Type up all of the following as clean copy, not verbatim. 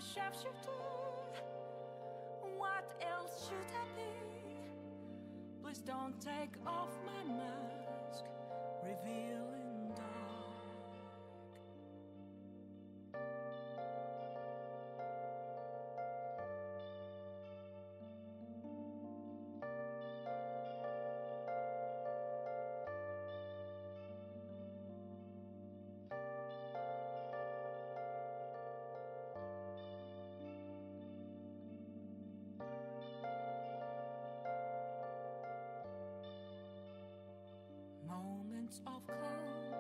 shapeshifter. What else should I be? Please don't take off my mask, revealing dark. Moments of calm,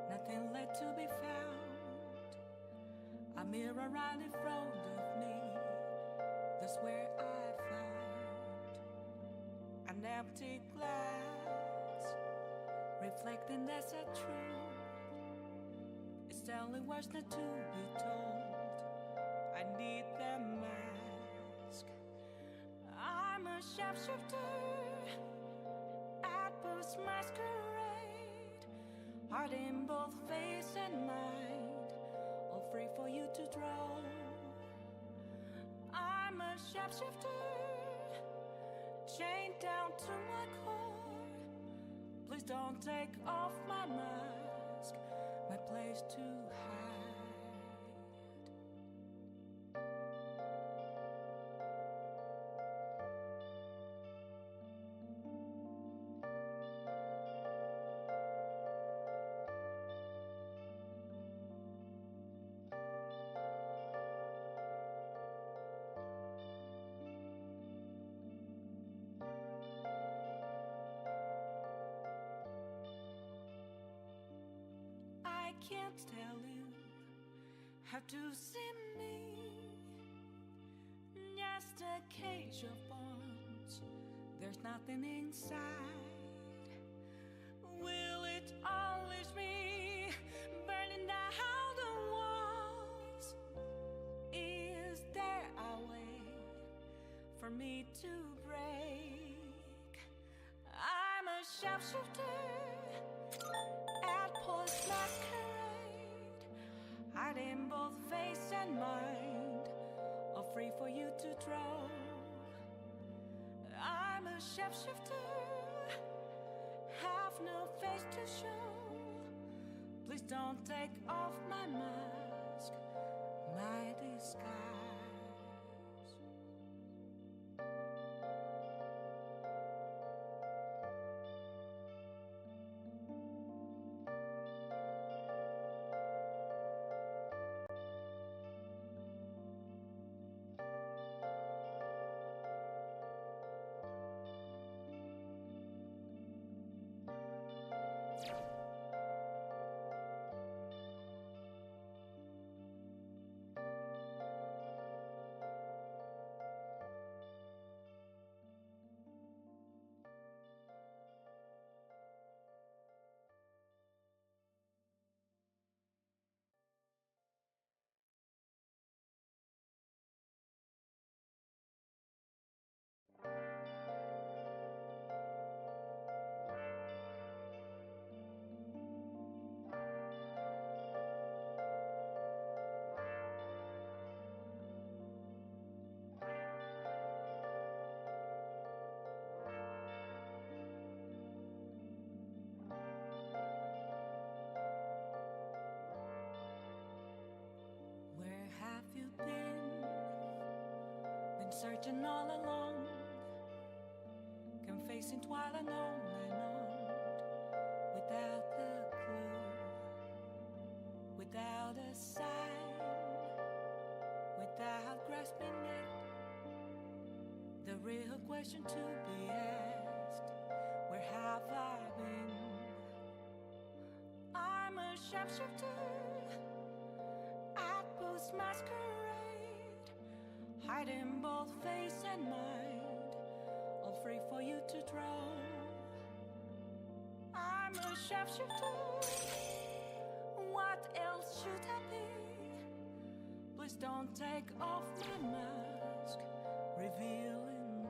nothing left to be found. A mirror right in front of me, that's where I found an empty glass, reflecting that's a truth. It's telling what's not to be told. I need that mask. I'm a shapeshifter, masquerade, heart in both face and mind, all free for you to draw. I'm a shapeshifter, chained down to my core. Please don't take off my mask, my place to hide. I can't tell you how to see me, just a cage of bones, there's nothing inside. Will it always be burning down the walls? Is there a way for me to break? I'm a shapeshifter at Post Masquerade, hiding both face and mind, all free for you to draw. I'm a shapeshifter, have no face to show. Please don't take off my mask, my disguise. Where have you been? Been searching all along, confessing twilight on and on, without a clue, without a sign, without grasping it. The real question to be asked: where have I been? I'm a shapeshifter, masquerade, hiding both face and mind, all free for you to draw. I'm a shapeshifter, what else should I be? Please don't take off my mask, revealing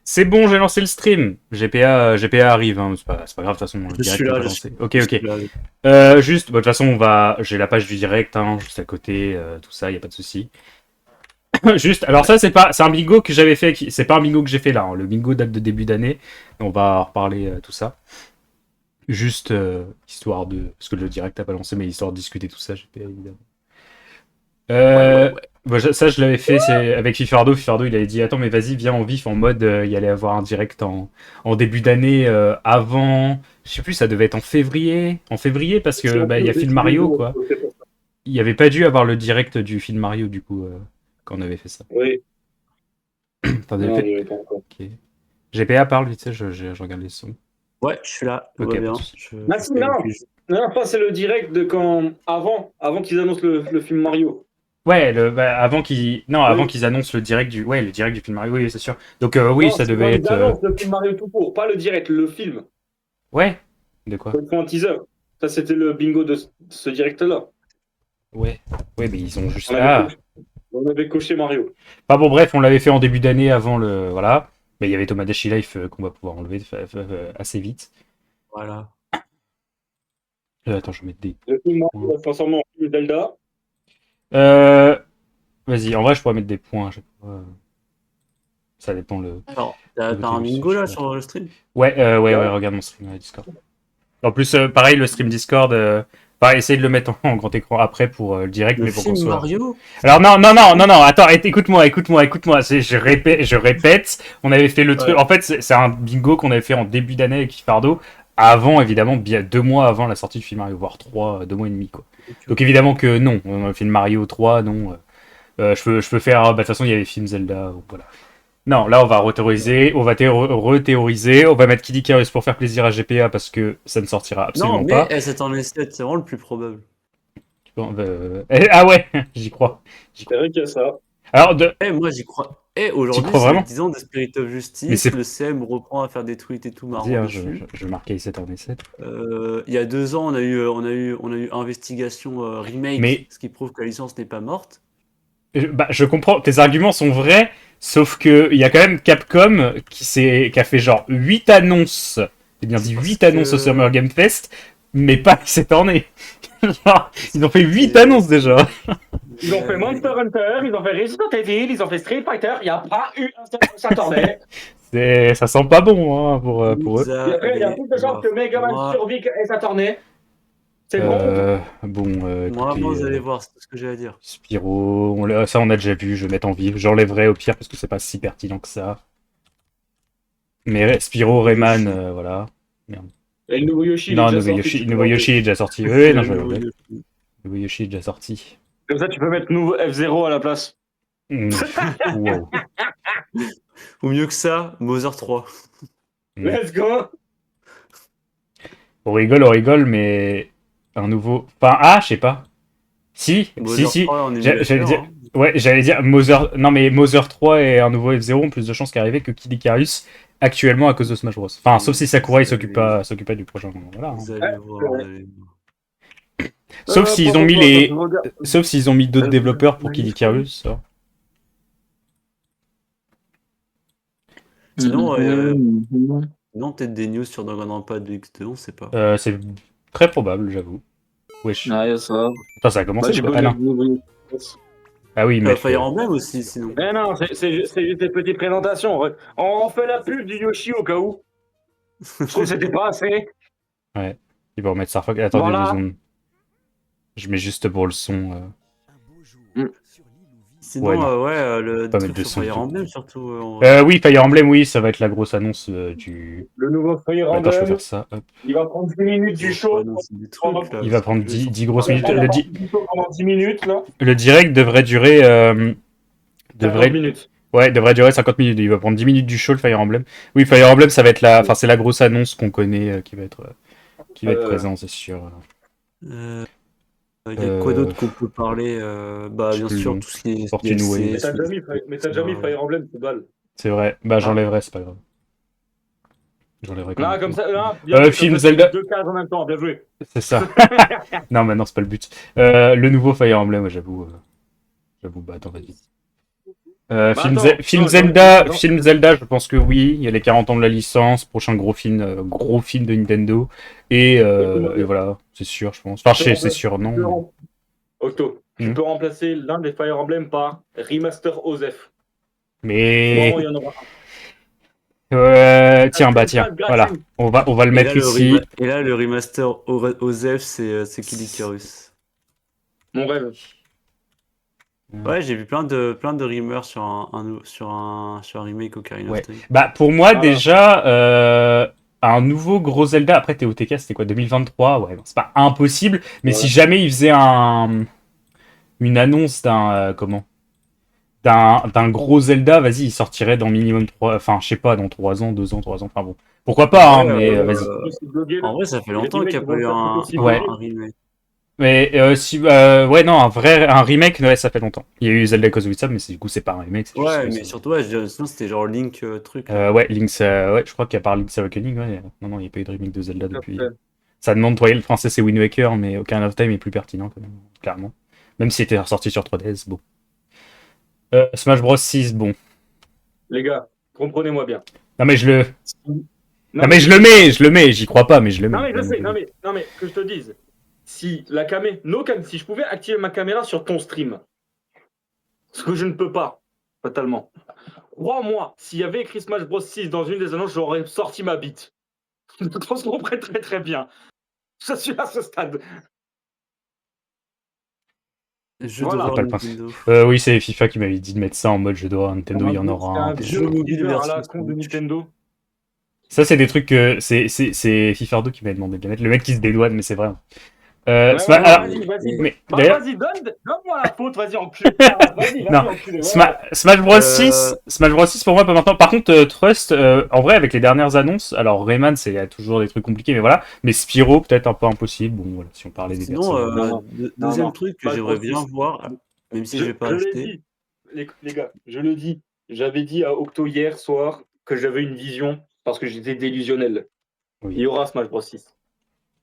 C'est bon, j'ai lancé le stream. GPA arrive, hein. C'est pas grave, de toute façon, le Je direct suis n'est là, pas je lancé. suis Ok, je ok. suis là. Juste, bah, de toute façon, j'ai la page du direct, hein, juste à côté, tout ça, y a pas de souci. Juste, alors ça, c'est un bingo que j'avais fait, c'est pas un bingo que j'ai fait là, hein. Le bingo date de début d'année. On va en reparler, tout ça. Juste, histoire de, parce que le direct n'a pas lancé, mais histoire de discuter tout ça, GPA, évidemment. Ouais. Bah, ça, je l'avais fait c'est avec Fifardo. Fifardo, il avait dit attends, mais vas-y, viens en vif en mode il y allait avoir un direct en début d'année avant. Je sais plus, ça devait être en février. En février, parce que bah, il y a film Mario, quoi. Il n'y avait pas dû avoir le direct du film Mario, du coup, quand on avait fait ça. Oui, T'en avais non, fait. j'y avais pas encore. Ok. GPA parle vite, tu sais, je regarde les sons. Ouais, je suis là, tout Ok, va pas de bien. souci. Ah, si, non, non, pas c'est le direct de quand avant qu'ils annoncent le film Mario. Ouais, avant qu'ils non, avant Oui. qu'ils annoncent le direct du film Mario, oui, c'est sûr. Donc oui, Non, ça c'est quand devait ils être annoncent le film Mario tout court, pas le direct, le film. ouais. De quoi? Ils font un teaser. Ça, c'était le bingo de ce direct-là. Ouais. Ouais, mais ils ont juste On avait, ah. coché, on avait coché Mario. Enfin bon, bref, on l'avait fait en début d'année avant le. Voilà. Mais il y avait Tomodachi Life qu'on va pouvoir enlever assez vite. Voilà. Attends, je vais mettre des. Le film Mario va se transformer en film Zelda. Euh, Vas-y, en vrai, je pourrais mettre des points à chaque fois. Ça dépend le. Alors, t'as le un motif, bingo je sais là pas. sur le stream? Ouais, regarde mon stream Discord. En plus, pareil, le stream Discord. Pareil, essaye de le mettre en grand écran après pour le direct, Le mais pour qu'on film soit. Mario? Alors non, attends, écoute-moi. Je répète, on avait fait le truc. Ouais. En fait, c'est un bingo qu'on avait fait en début d'année avec Kifardo, avant évidemment, bien 2 mois avant la sortie du film Mario, voire 2 mois et demi quoi. Donc évidemment que non, le film Mario 3, non. Je peux faire. Bah, de toute façon, il y avait le film Zelda, donc voilà. Non, là on va rethéoriser, on va mettre Kid Icarus pour faire plaisir à GPA parce que ça ne sortira Non, absolument mais pas. c'est en S7, c'est vraiment le plus probable. Bon, ah ouais, j'y crois. C'est vrai qu'il y a ça. Alors, Moi j'y crois. t'y Aujourd'hui, crois c'est les vraiment? 10 ans de Spirit of Mais Justice. c'est. Le CM reprend à faire des tweets et tout Vas-y, marrant hein, dessus. je vais marquer 7 en essai. Il y a 2 ans, on a eu Investigation Remake, Mais ce qui prouve que la licence n'est pas morte. bah, je comprends, tes arguments sont vrais, sauf que il y a quand même Capcom qui a fait genre 8 annonces, j'ai bien dit Parce 8 annonces au que- Summer Game Fest, mais pas cette année. Genre, ils ont fait 8 annonces déjà. Ils ont fait Monster Hunter, ils ont fait Resident Evil, ils ont fait Street Fighter. Il n'y a pas eu un seul qui s'attendait. Ça sent pas bon hein, pour eux. Vous Il y a allez plus de chances que Megaman voir. survive et s'attendait. C'est bon. Moi, Écoutez, vous allez voir, c'est tout ce que j'ai à dire. Spyro, ça on a déjà vu, je vais mettre en vif. J'enlèverai au pire parce que c'est pas si pertinent que ça. Mais Spyro, Rayman, voilà. Merde. Et le nouveau Yoshi, Non, il est déjà sorti. Nouveau Yoshi est déjà sorti. Oui, non, je vais Le- l'enlever. Nouveau Yoshi est déjà sorti. Comme ça, tu peux mettre nouveau F0 à la place. Wow. Ou mieux que ça, Mother 3. Let's go. On rigole, mais un nouveau. Enfin, je sais pas. Si. Mother 3 en J'allais émulateur, dire. hein. Ouais, j'allais dire Mother. Non, mais Mother 3 et un nouveau F0 ont plus de chances qu'arriver que Kid Icarus actuellement à cause de Smash Bros. Enfin, sauf si Sakurai s'occupe pas du prochain. Voilà. Hein. Vous allez voir, vous allez voir. Sauf s'ils ont mis Sauf s'ils ont mis d'autres développeurs pour Kid Icarus. Ça. Sinon, non, peut-être des news sur Danganronpa de X2, on sait pas. C'est très probable, j'avoue. Wesh. Ah, il y a ça. Attends, ça a commencé. Ah oui, mais. Fire Emblem aussi, sinon. Mais non, c'est juste des petites présentations. On fait la pub du Yoshi au cas où. Je trouve que c'était pas assez. Ouais. Il va remettre Star Fox. Attendez Voilà. 2 secondes. Je mets juste pour le son. Sinon, le Pas truc mettre de sur son Fire du tout. Emblem, surtout. Oui, Fire Emblem, oui, ça va être la grosse annonce du. Le nouveau Fire Attends, je peux Emblem, faire ça. Hop. il va prendre 10 minutes du show. Des trucs, là, Il va prendre 10 grosses minutes. Pendant 10 minutes, là. Le direct devrait durer. 50 minutes. Ouais, devrait durer 50 minutes. Il va prendre 10 minutes du show, le Fire Emblem. Oui, Fire Emblem, ça va être enfin, c'est la grosse annonce qu'on connaît qui va être présent, c'est sûr. Il y a quoi d'autre qu'on peut parler bien sûr, tout ce qui est Fortune Way. Mais t'as déjà mis Fire Emblem, c'est balle. C'est vrai. Bah, j'enlèverai, c'est pas grave. J'enlèverai Là, comme ça, là. film Zelda. 2 cases en même temps, bien joué. C'est ça. Non, mais non, c'est pas le but. Le nouveau Fire Emblem, j'avoue. Bah, attends, vas-y. Bah Film, attends, film non, Zelda, non, film Zelda, je pense que oui. Il y a les 40 ans de la licence, prochain gros film de Nintendo. écoute-moi Et bien. voilà, c'est sûr, je pense. Enfin, Tu peux c'est remplacer- sûr, tu peux non. rem- Octo, tu Hmm. peux remplacer l'un des Fire Emblem par Remaster Osef. Mais Bon, il y en aura un. tiens, bah Une tiens, phase voilà, gratuite. on va le mettre ici. Et là, le remaster OZEF, c'est Kid Icarus. Mon rêve. Ouais, j'ai vu plein de rumeurs sur sur un remake Ocarina Ouais. of Time. Bah pour moi Voilà. déjà, un nouveau gros Zelda. Après TOTK, c'était quoi, 2023? Ouais, bon, c'est pas impossible. Mais si Ouais. jamais il faisait une annonce d'un gros Zelda, vas-y, il sortirait dans minimum 3, enfin, je sais pas, dans 3 ans, 2 ans, 3 ans, enfin bon. Pourquoi pas, hein, Ouais, mais vas-y. en vrai, ça fait Les longtemps qu'il remakes n'y a pas vont eu faire tout aussi Ouais. un remake. Mais ouais, non, un remake, ouais, ça fait longtemps. Il y a eu Zelda Cause of Wisdom, mais du coup, c'est pas un remake, c'est juste Ouais, que mais surtout, ouais, sinon c'était genre Link truc. Ouais, Link's, ouais, je crois qu'à part Link's Awakening, ouais, non, il n'y a pas eu de remake de Zelda Tout à depuis. fait. Ça demande, toi, le français c'est Wind Waker, mais Ocarina of Time est plus pertinent quand même, clairement. Même s'il était ressorti sur 3DS, bon. Smash Bros 6, bon. Les gars, comprenez-moi bien. Non mais je le. Non, Non mais je le mets, j'y crois pas, mais je le mets. non, mais je sais, non, mais que je te dise. Si la caméra, si je pouvais activer ma caméra sur ton stream, ce que je ne peux pas, totalement. Crois-moi, s'il y avait écrit Smash Bros 6 dans une des annonces, j'aurais sorti ma bite. Je te comprends très très bien. Je suis à ce stade. Jeu Voilà. d'horreur Pas le Nintendo. Oui, c'est FIFA qui m'avait dit de mettre ça en mode jeu d'horreur Nintendo, il y en aura C'est un. un Jeu vieux mobile teaser à version la con de Switch. Nintendo. Ça, c'est des trucs que. C'est FIFA 2 qui m'avait demandé de les mettre. Le mec qui se dédouane, mais c'est vrai. Ouais, Alors, vas-y. mais Bah, d'ailleurs, vas-y, donne-moi la faute, vas-y, enculé. Vas-y, non, enculé. Ouais. Smash Bros 6, Smash Bros 6 pour moi pas maintenant. Par contre, Trust, en vrai, avec les dernières annonces, alors Rayman, il y a toujours des trucs compliqués, mais voilà. Mais Spyro, peut-être un peu impossible. Bon, voilà, si on parlait des Sinon, personnes. Non, deuxième non. truc que Smash j'aimerais Bros. bien 6. voir, même si je vais pas Je l'ai acheter. dit, les gars, je le dis. J'avais dit à Octo hier soir que j'avais une vision parce que j'étais délusionnel. Oui. Il y aura Smash Bros 6.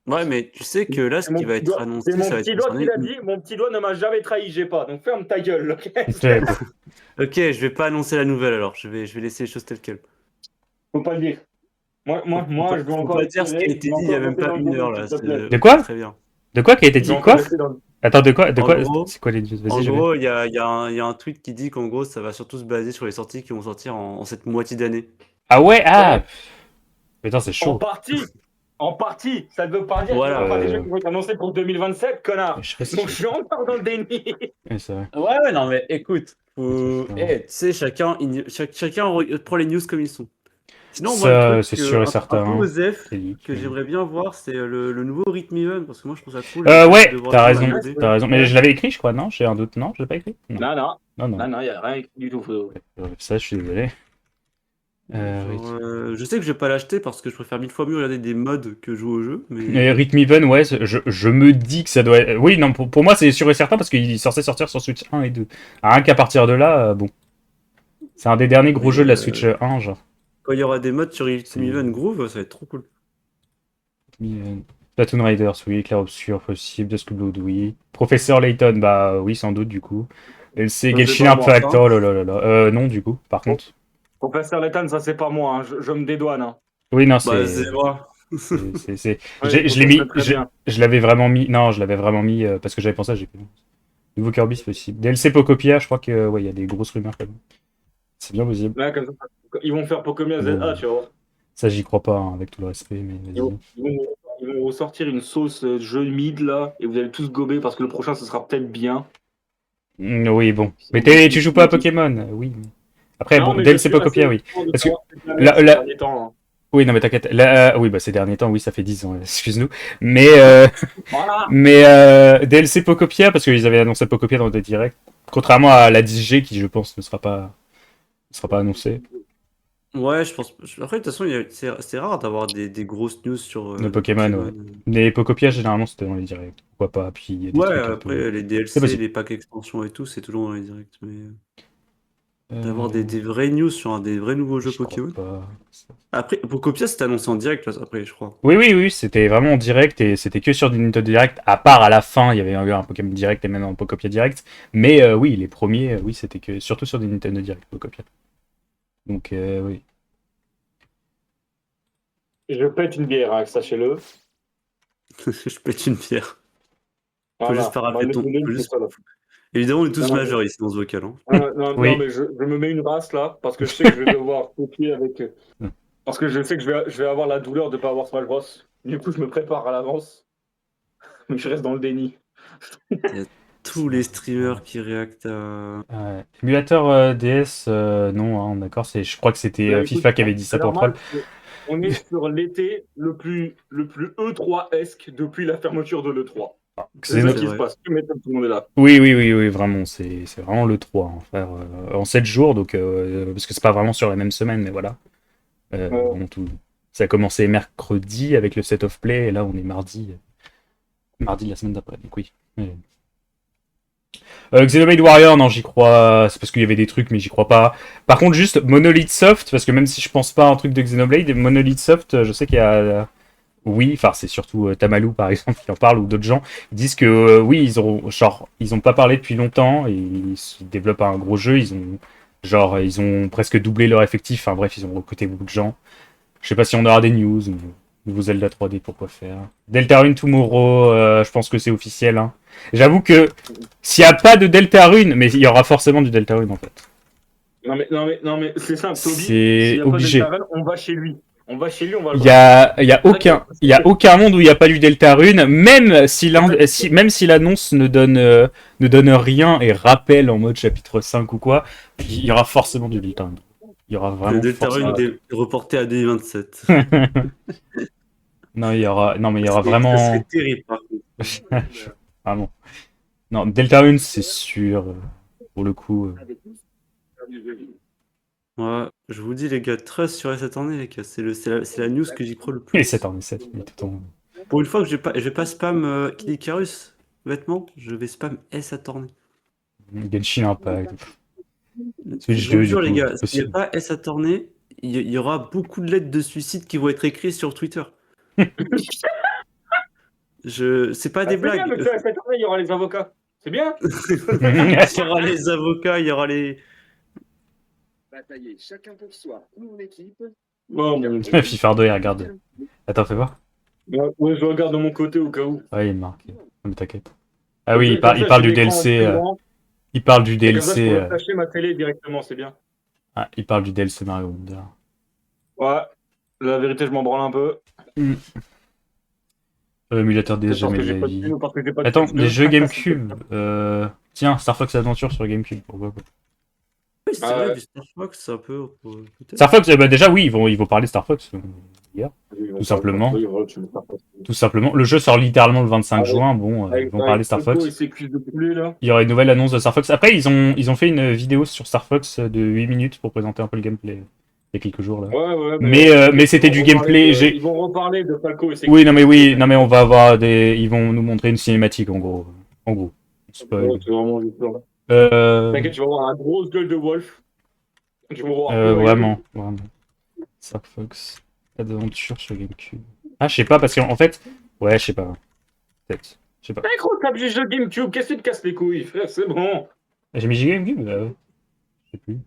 Ouais, mais tu sais que là, ce qui va être annoncé, C'est mon ça va être petit doigt qui concerné. l'a dit. Mon petit doigt ne m'a jamais trahi, j'ai pas. Donc ferme ta gueule, ok? Ouais, bon. Ok, je vais pas annoncer la nouvelle alors. Je vais laisser les choses telles quelles. Faut pas le dire. Moi, je veux Faut encore pas dire ce qui a espérer. été Je veux dit il y a encore même rester pas dans le une heure domaine, là. s'il te plaît. De C'est quoi très bien. De quoi qui a été Je veux dit? encore Quoi? rester dans le... Attends, de quoi? En gros, C'est quoi les news? En Vas-y, je vais. gros, il y a un tweet qui dit qu'en gros, ça va surtout se baser sur les sorties qui vont sortir en cette moitié d'année. Ah ouais, ah! Ouais. Putain, c'est En chaud. partie. En partie. Ça ne veut pas dire qu'il n'y Voilà. aura pas des jeux qui vont être annoncés pour 2027, connard. Je serais Donc je suis encore dans le déni. Ouais, c'est vrai. Ouais, non, mais écoute, faut- tu sais, chacun prend les news comme ils sont. Sinon, moi, Ça, le c'est truc sûr et un certain. peu osef C'est leak, que mais- j'aimerais bien voir, c'est le nouveau Rhythm Heaven, parce que moi, je trouve ça cool. de Ouais, voir t'as des raison, gens en 2D. t'as raison. Mais je l'avais écrit, je crois, non? J'ai un doute, non? Je l'ai pas écrit? Non, Non, non. il n'y a rien du tout. Ça, je suis désolé. Je sais que je vais pas l'acheter parce que je préfère 1000 fois mieux regarder des mods que jouer au jeu, mais Et Rhythm Heaven, ouais, je me dis que ça doit être. Oui, non, pour moi, c'est sûr et certain parce qu'il est censé sortir sur Switch 1 et 2. Rien qu'à partir de là, bon. C'est un des derniers gros Mais, jeux de la Switch 1, genre. quand il y aura des mods sur Rhythm Heaven Groove, ça va être trop cool. Platoon Riders, oui. Clair Obscur, possible. Dusk Blood, oui. Professeur Layton, bah oui, sans doute, du coup. LC Genshin pas moi, Impact, oh là là là là. Non, du coup, par contre. Professeur Lethan, ça c'est pas moi. Hein. Je me dédouane. Hein. Oui, non, Bah, c'est. c'est moi. Ouais, Je l'ai mis. très bien. Je l'avais vraiment mis. Non, je l'avais vraiment mis parce que j'avais pensé à GP. Nouveau Kirby, c'est possible. DLC Pocopia, je crois que ouais, il y a des grosses rumeurs quand même. C'est bien possible. Là, comme ça, ils vont faire Pokémon ZA, tu vois. Ça, j'y crois pas, hein, avec tout le respect, mais Ils vont, ils vont ressortir une sauce jeu mid là, et vous allez tous gober parce que le prochain ce sera peut-être bien. Oui, bon. Mais tu joues pas à Pokémon, oui. Après, Non, bon, mais DLC je suis Pocopia, assez oui. content de Parce que savoir cette la- ces la- derniers temps, hein. Oui, non, mais t'inquiète. Oui, bah ces derniers temps, oui, ça fait 10 ans, excuse-nous. Mais, Voilà. DLC Pocopia, parce qu'ils avaient annoncé Pocopia dans des directs, contrairement à la 10G qui, je pense, ne sera pas annoncée. Ouais, je pense. Après, de toute façon, c'est rare d'avoir des grosses news sur De Pokémon, ouais. Les Pocopia, généralement, c'était dans les directs. Pourquoi pas? Puis il y a des Ouais, trucs un après, peu. les C'est DLC, possible. les packs extensions et tout, c'est toujours dans les directs. Mais... d'avoir des vraies news sur des vrais nouveaux jeux Je crois Pokémon. pas. Après, Pokopia, c'était annoncé en direct, là, après, je crois. Oui, c'était vraiment en direct et c'était que sur du Nintendo Direct. À part à la fin, il y avait eu un Pokémon Direct et même un Pokopia Direct. Mais oui, les premiers, oui, c'était que surtout sur du Nintendo Direct, Pokopia. Donc oui. Je pète une bière, hein, sachez-le. Je pète une pierre. Faut Voilà. juste faire On va rappeler mettre ton. une faut tout juste- ça, là. Évidemment, on est tous Non, non, majeurs ici dans ce vocal. Hein. non, Oui. mais je me mets une race là, parce que je sais que je vais devoir copier avec. Parce que je sais que je vais avoir la douleur de ne pas avoir Smash Bros. Du coup, je me prépare à l'avance. Mais je reste dans le déni. Tous les streamers qui réactent à. Émulateur DS, non, hein, d'accord. Je crois que c'était Bah, écoute, FIFA qui avait dit ça c'est pour le troll. normal, on est sur l'été le plus E3-esque depuis la fermeture de l'E3. C'est ça Xeno- qui se passe. Tu m'étonnes, tout le monde est là. Oui, vraiment. C'est vraiment le 3, hein, frère. En 7 jours, donc, parce que c'est pas vraiment sur la même semaine, mais voilà. Bon, ça a commencé mercredi avec le set of play, et là on est mardi. Mardi de la semaine d'après, donc oui. Ouais. Xenoblade Warrior, non, j'y crois. C'est parce qu'il y avait des trucs, mais j'y crois pas. Par contre, juste Monolith Soft, parce que même si je pense pas à un truc de Xenoblade, Monolith Soft, je sais qu'il y a. Oui, enfin, c'est surtout Tamalou par exemple qui en parle, ou d'autres gens. Ils disent que oui, ils ont pas parlé depuis longtemps, et ils développent un gros jeu. Ils ont presque doublé leur effectif. Enfin bref, ils ont recruté beaucoup de gens. Je sais pas si on aura des news. Nouveau Zelda 3D, pourquoi faire. Deltarune Tomorrow, je pense que c'est officiel. Hein. J'avoue que s'il n'y a pas de Deltarune, mais il y aura forcément du Deltarune en fait. Non, mais c'est simple, Toby. C'est S'il y a obligé. pas de Deltarune, on va chez lui. On va chez lui, on va le Il y a aucun monde où il n'y a pas du Deltarune, même si l'annonce ne donne rien et rappelle en mode chapitre 5 ou quoi, il y aura forcément du Deltarune. Il y aura vraiment Le Deltarune forcément... est reporté à 2027. Non, mais il y aura vraiment... Ça serait terrible, par contre. Vraiment. Non, Deltarune, c'est sûr. Pour le coup. Ouais, je vous dis, les gars, trust sur cette année, les gars. C'est la news que j'y crois le Et plus. 7 en 7, mais tout en... Pour une fois que je vais pas spam Kid Icarus vêtements, je vais spam S à tourner. Genshin Impact. Je vous jure, les gars, s'il n'y a pas S à tourner, il y aura beaucoup de lettres de suicide qui vont être écrites sur Twitter. C'est pas des blagues. Bien, mais cette année, il y aura les avocats. C'est bien. Il y aura les avocats, il y aura les. Batailler chacun pour soi ou en équipe. Oh, mon Dieu. Fifardo, il regarde. Attends, fais voir. Ouais, je regarde de mon côté au cas où. Ouais, il est marqué. Non, mais t'inquiète. Ah oui, il parle du DLC. Il parle du Comme ça, je DLC. peux attacher ma télé directement, c'est bien. Ah, il parle du DLC Mario Wonder. Ouais, la vérité, je m'en branle un peu. Émulateur DS, C'est parce jamais que de j'ai la pas de vie. thunes ou parce que j'ai pas de Attends, thunes. les jeux GameCube. Tiens, Star Fox Adventure sur GameCube. Pourquoi pas. Oui, c'est vrai, du Star Fox, c'est un peu. Peut-être. Star Fox, bah déjà, oui, ils vont parler de Star Fox. Hier. Tout simplement. Tout simplement. Le jeu sort littéralement le 25 juin. Bon, ils vont parler de Star Fox. Il y aura une nouvelle annonce de Star Fox. Après, ils ont fait une vidéo sur Star Fox de 8 minutes pour présenter un peu le gameplay. Il y a quelques jours là. Ouais, mais c'était du gameplay. Ils vont reparler de Falco et ses Oui, non mais on va avoir ils vont nous montrer une cinématique en gros. Spoil. c'est vraiment juste là. T'inquiète, tu vas avoir un gros gueule de Wolf. Tu vas voir. Vraiment. Star Fox Adventure sur GameCube. Ah, je sais pas parce qu'en fait, ouais, je sais pas. Peut-être. Je sais pas. Hey gros, t'as du jeu GameCube, qu'est-ce que tu te casses les couilles, frère, c'est bon. J'ai mis GameCube bah, ouais. Je sais plus.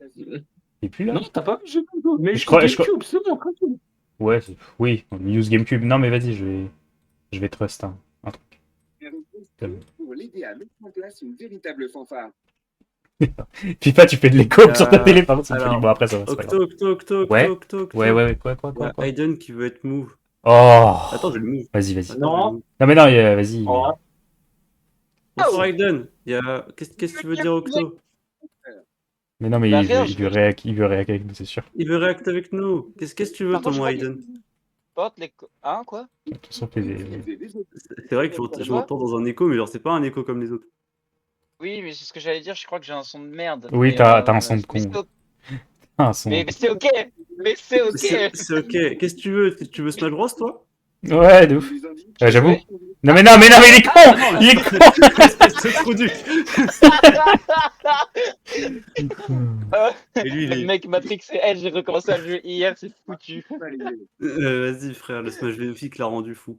Il est plus là. Non, t'as pas vu jeu GameCube, mais je crois- GameCube, c'est bon, tranquille. Ouais, oui, news GameCube. Non mais vas-y, je vais trust un truc. Pour l'aider à mettre en place une véritable fanfare. FIFA, tu fais de l'écho sur ta télé, pardon, ça me fait alors, bon après ça va. C'est pas grave. Octo. Ouais, quoi. Il y a Aiden qui veut être move. Oh. Attends, je vais le move. Vas-y. Non. Non mais non, vas-y. Oh. Bonsoir Aiden. Qu'est-ce que tu veux dire Octo? Mais non, mais Bah, il veut réac avec nous, c'est sûr. Il veut réacter avec nous. Qu'est-ce que tu veux, Par contre, ton je Aiden? Porte les. Hein, quoi? De toute façon, fais des... C'est vrai que je m'entends dans un écho, mais genre, c'est pas un écho comme les autres. Oui, mais c'est ce que j'allais dire, je crois que j'ai un son de merde. Oui, mais, t'as un son de mais con. c'est Un son. Mais c'est ok! Mais c'est ok! C'est ok. Qu'est-ce que tu veux? Tu veux Smash Bros, toi? Ouais, de ouf. Je vous invite- J'avoue. Non, mais il est con! Il est C'est trop dur. Et lui, il Le est. mec Matrix et elle, j'ai recommencé à jouer hier, c'est foutu. Vas-y, frère, le Smash Velocic l'a rendu fou.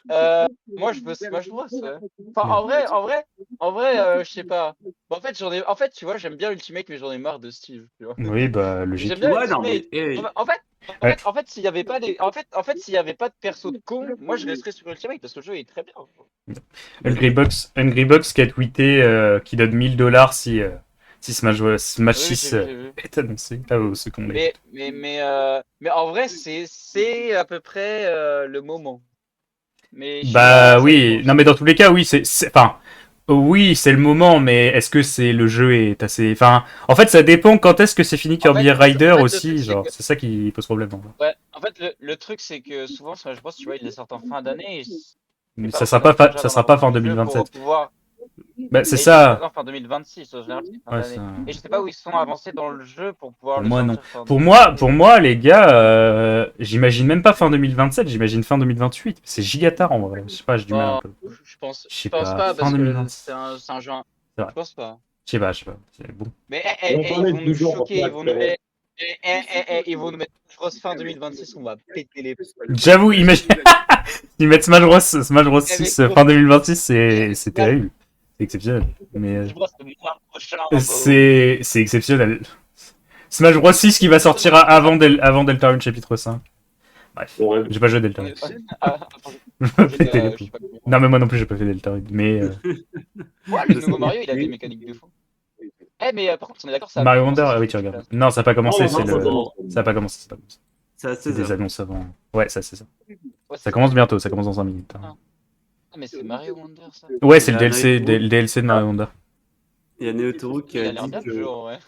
Moi, je veux Smash Bros. Ouais. Enfin, en vrai, je sais pas. Bon, en fait, tu vois, j'aime bien Ultimate, mais j'en ai marre de Steve. Tu vois. Oui, bah, logique. J'aime bien Ouais, non, mais. Ultimate. En fait, s'il y avait pas s'il y avait pas de perso de con, moi, je resterais sur Ultimate parce que le jeu est très bien. Hungry Box qui a tweeté qui donne $1000 si Smash Oui, 6 j'ai vu. est annoncé. Ah, au second. Mais en vrai, c'est à peu près le moment. Mais je sais Bah pas, ça oui, dépend. non mais dans tous les cas, oui, enfin, oui, c'est le moment, mais est-ce que c'est le jeu est assez... Enfin, en fait, ça dépend quand est-ce que c'est fini Kirby Rider le aussi, truc, c'est genre, que- c'est ça qui pose problème. En vrai. Ouais, en fait, le truc, c'est que souvent, Smash Bros, tu vois, il les sort en fin d'année. Mais pas ça sera obligatoire pas, déjà ça d'en sera pas avoir fin le jeu pour 2027. pouvoir. Bah c'est Et ça. non, fin 2026, en général, c'est fin Ouais, d'année. ça- Et je sais pas où ils sont avancés dans le jeu pour pouvoir Pour le moi, non. sortir fin Pour moi, les gars, j'imagine même pas fin 2027, j'imagine fin 2028. C'est gigatard en vrai. Je sais pas, j'ai du mal un Bon, peu. je Je sais pense pas, pas fin parce que 2027. c'est un jeu. C'est vrai. Je pense pas. Je sais pas. C'est bon. Mais On ils parlait vont de nous 12 ans choquer, pour ils vont nous faire. mettre. Ils vont nous mettre Cross fin 2026, on va péter les. J'avoue, imagine. Ils mettent Smash Bros 6 fin 2026, c'est terrible. C'est exceptionnel. Mais Je pense que le mois prochain, bro. c'est exceptionnel. Smash Bros 6 qui va sortir avant Deltarune chapitre 5. Bref, On rêve. j'ai pas joué à Deltarune. Ah, Péter les je sais plombs. pas combien. Non mais moi non plus j'ai pas fait Deltarune. Mais Ouais, le nouveau Mario, il a des mécaniques de fou. Mais par contre, on est d'accord, ça a Mario pas Wonder, commencé ah oui sur tu Game regardes. Pass. Non ça a pas commencé, Non, c'est non, le... ça commence. Ça a pas commencé, c'est pas commencé. C'est à C'est des 16h. annonces avant. Ouais ça c'est ça. Ouais, Ça commence bientôt, ça commence dans 5 minutes. Hein. Ah, mais c'est Mario Wonder, ça. Ouais c'est le Il y a DLC, Naito. le DLC de Mario Wonder. Il y a Neotoro qui Il a a l'air dit bien le jeu, en vrai.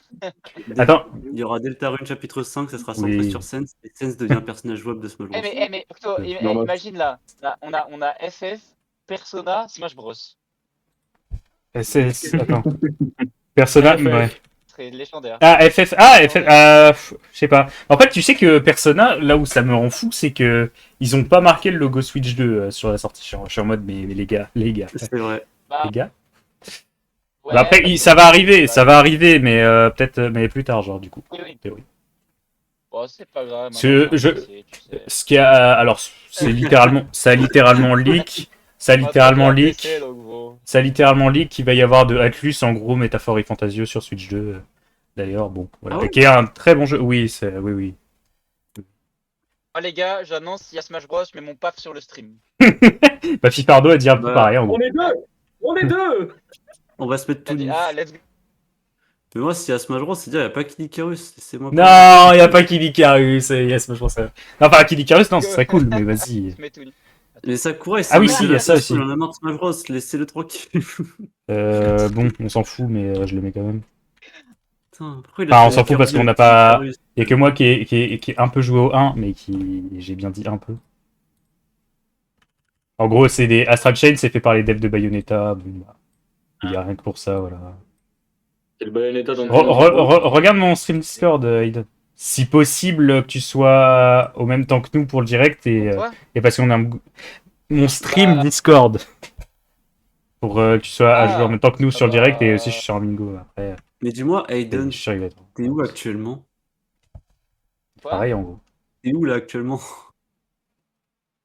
Attends. il y aura Deltarune chapitre 5, ça sera centré Oui. sur Sense, et Sense devient un personnage jouable de Smash Bros. Mais plutôt, Non, imagine là, on a FF, Persona, Smash Bros. Attends. Persona, FF. ouais. Ce serait légendaire. Je sais pas. En fait, tu sais que Persona, là où ça me rend fou, c'est que ils ont pas marqué le logo Switch 2 sur la sortie. Je suis en mode, mais les gars. C'est vrai. Bah, Les gars. ouais, Bah après, parce que- ça va arriver, mais peut-être, mais plus tard, genre, du coup. Oui. Théorie. Bon, c'est pas grave. Parce que maintenant, je- tu sais. Ce qui a, alors, c'est littéralement, ça a littéralement leak. Ça a littéralement Maintenant, t'as un leak. PC, donc bon. Ça a littéralement leak qu'il va y avoir de Atlus, en gros, Métaphore et Fantasio sur Switch 2. D'ailleurs, bon, voilà. Ah ouais Qui est un très bon jeu. Oui. Ah, les gars, j'annonce, il y a Smash Bros, je mets mon paf sur le stream. Bah, Fifardo a dit un peu Bah, pareil, en gros. On est deux. On est deux. On va se mettre tout nu. Ah, let's go. Mais moi, s'il y a Smash Bros, c'est dire, il n'y a pas Kid Icarus. C'est moi. Non, y a pas Kid Icarus, yes, moi je pense ça. Non, pas Kid Icarus, non, ce serait cool, mais vas-y. Je mets tout nu. Mais Sakura, Ah oui, si, il y a ça aussi. On en a marre de Smash Bros, laissez-le tranquille. Bon, on s'en fout, mais je le mets quand même. Putain, pourquoi il Enfin, a on fait s'en fout Kirby parce qu'on avec n'a pas- Kid Icarus Y a que moi qui ai un peu joué au 1, mais qui. J'ai bien dit un peu. En gros, c'est des. Astral Chain, c'est fait par les devs de Bayonetta. Bon, bah. Il y a rien que pour ça, voilà. C'est le Bayonetta dans Regarde mon stream Discord, Aiden. Si possible, que tu sois au même temps que nous pour le direct Toi et parce qu'on a mon stream Bah. Discord. Pour que tu sois à jouer en même temps que nous sur le bah. direct et aussi je suis sur Amingo après. Mais dis-moi, Je Aiden, suis sûr qu'il va être t'es où actuellement? Quoi pareil en gros. T'es où là actuellement?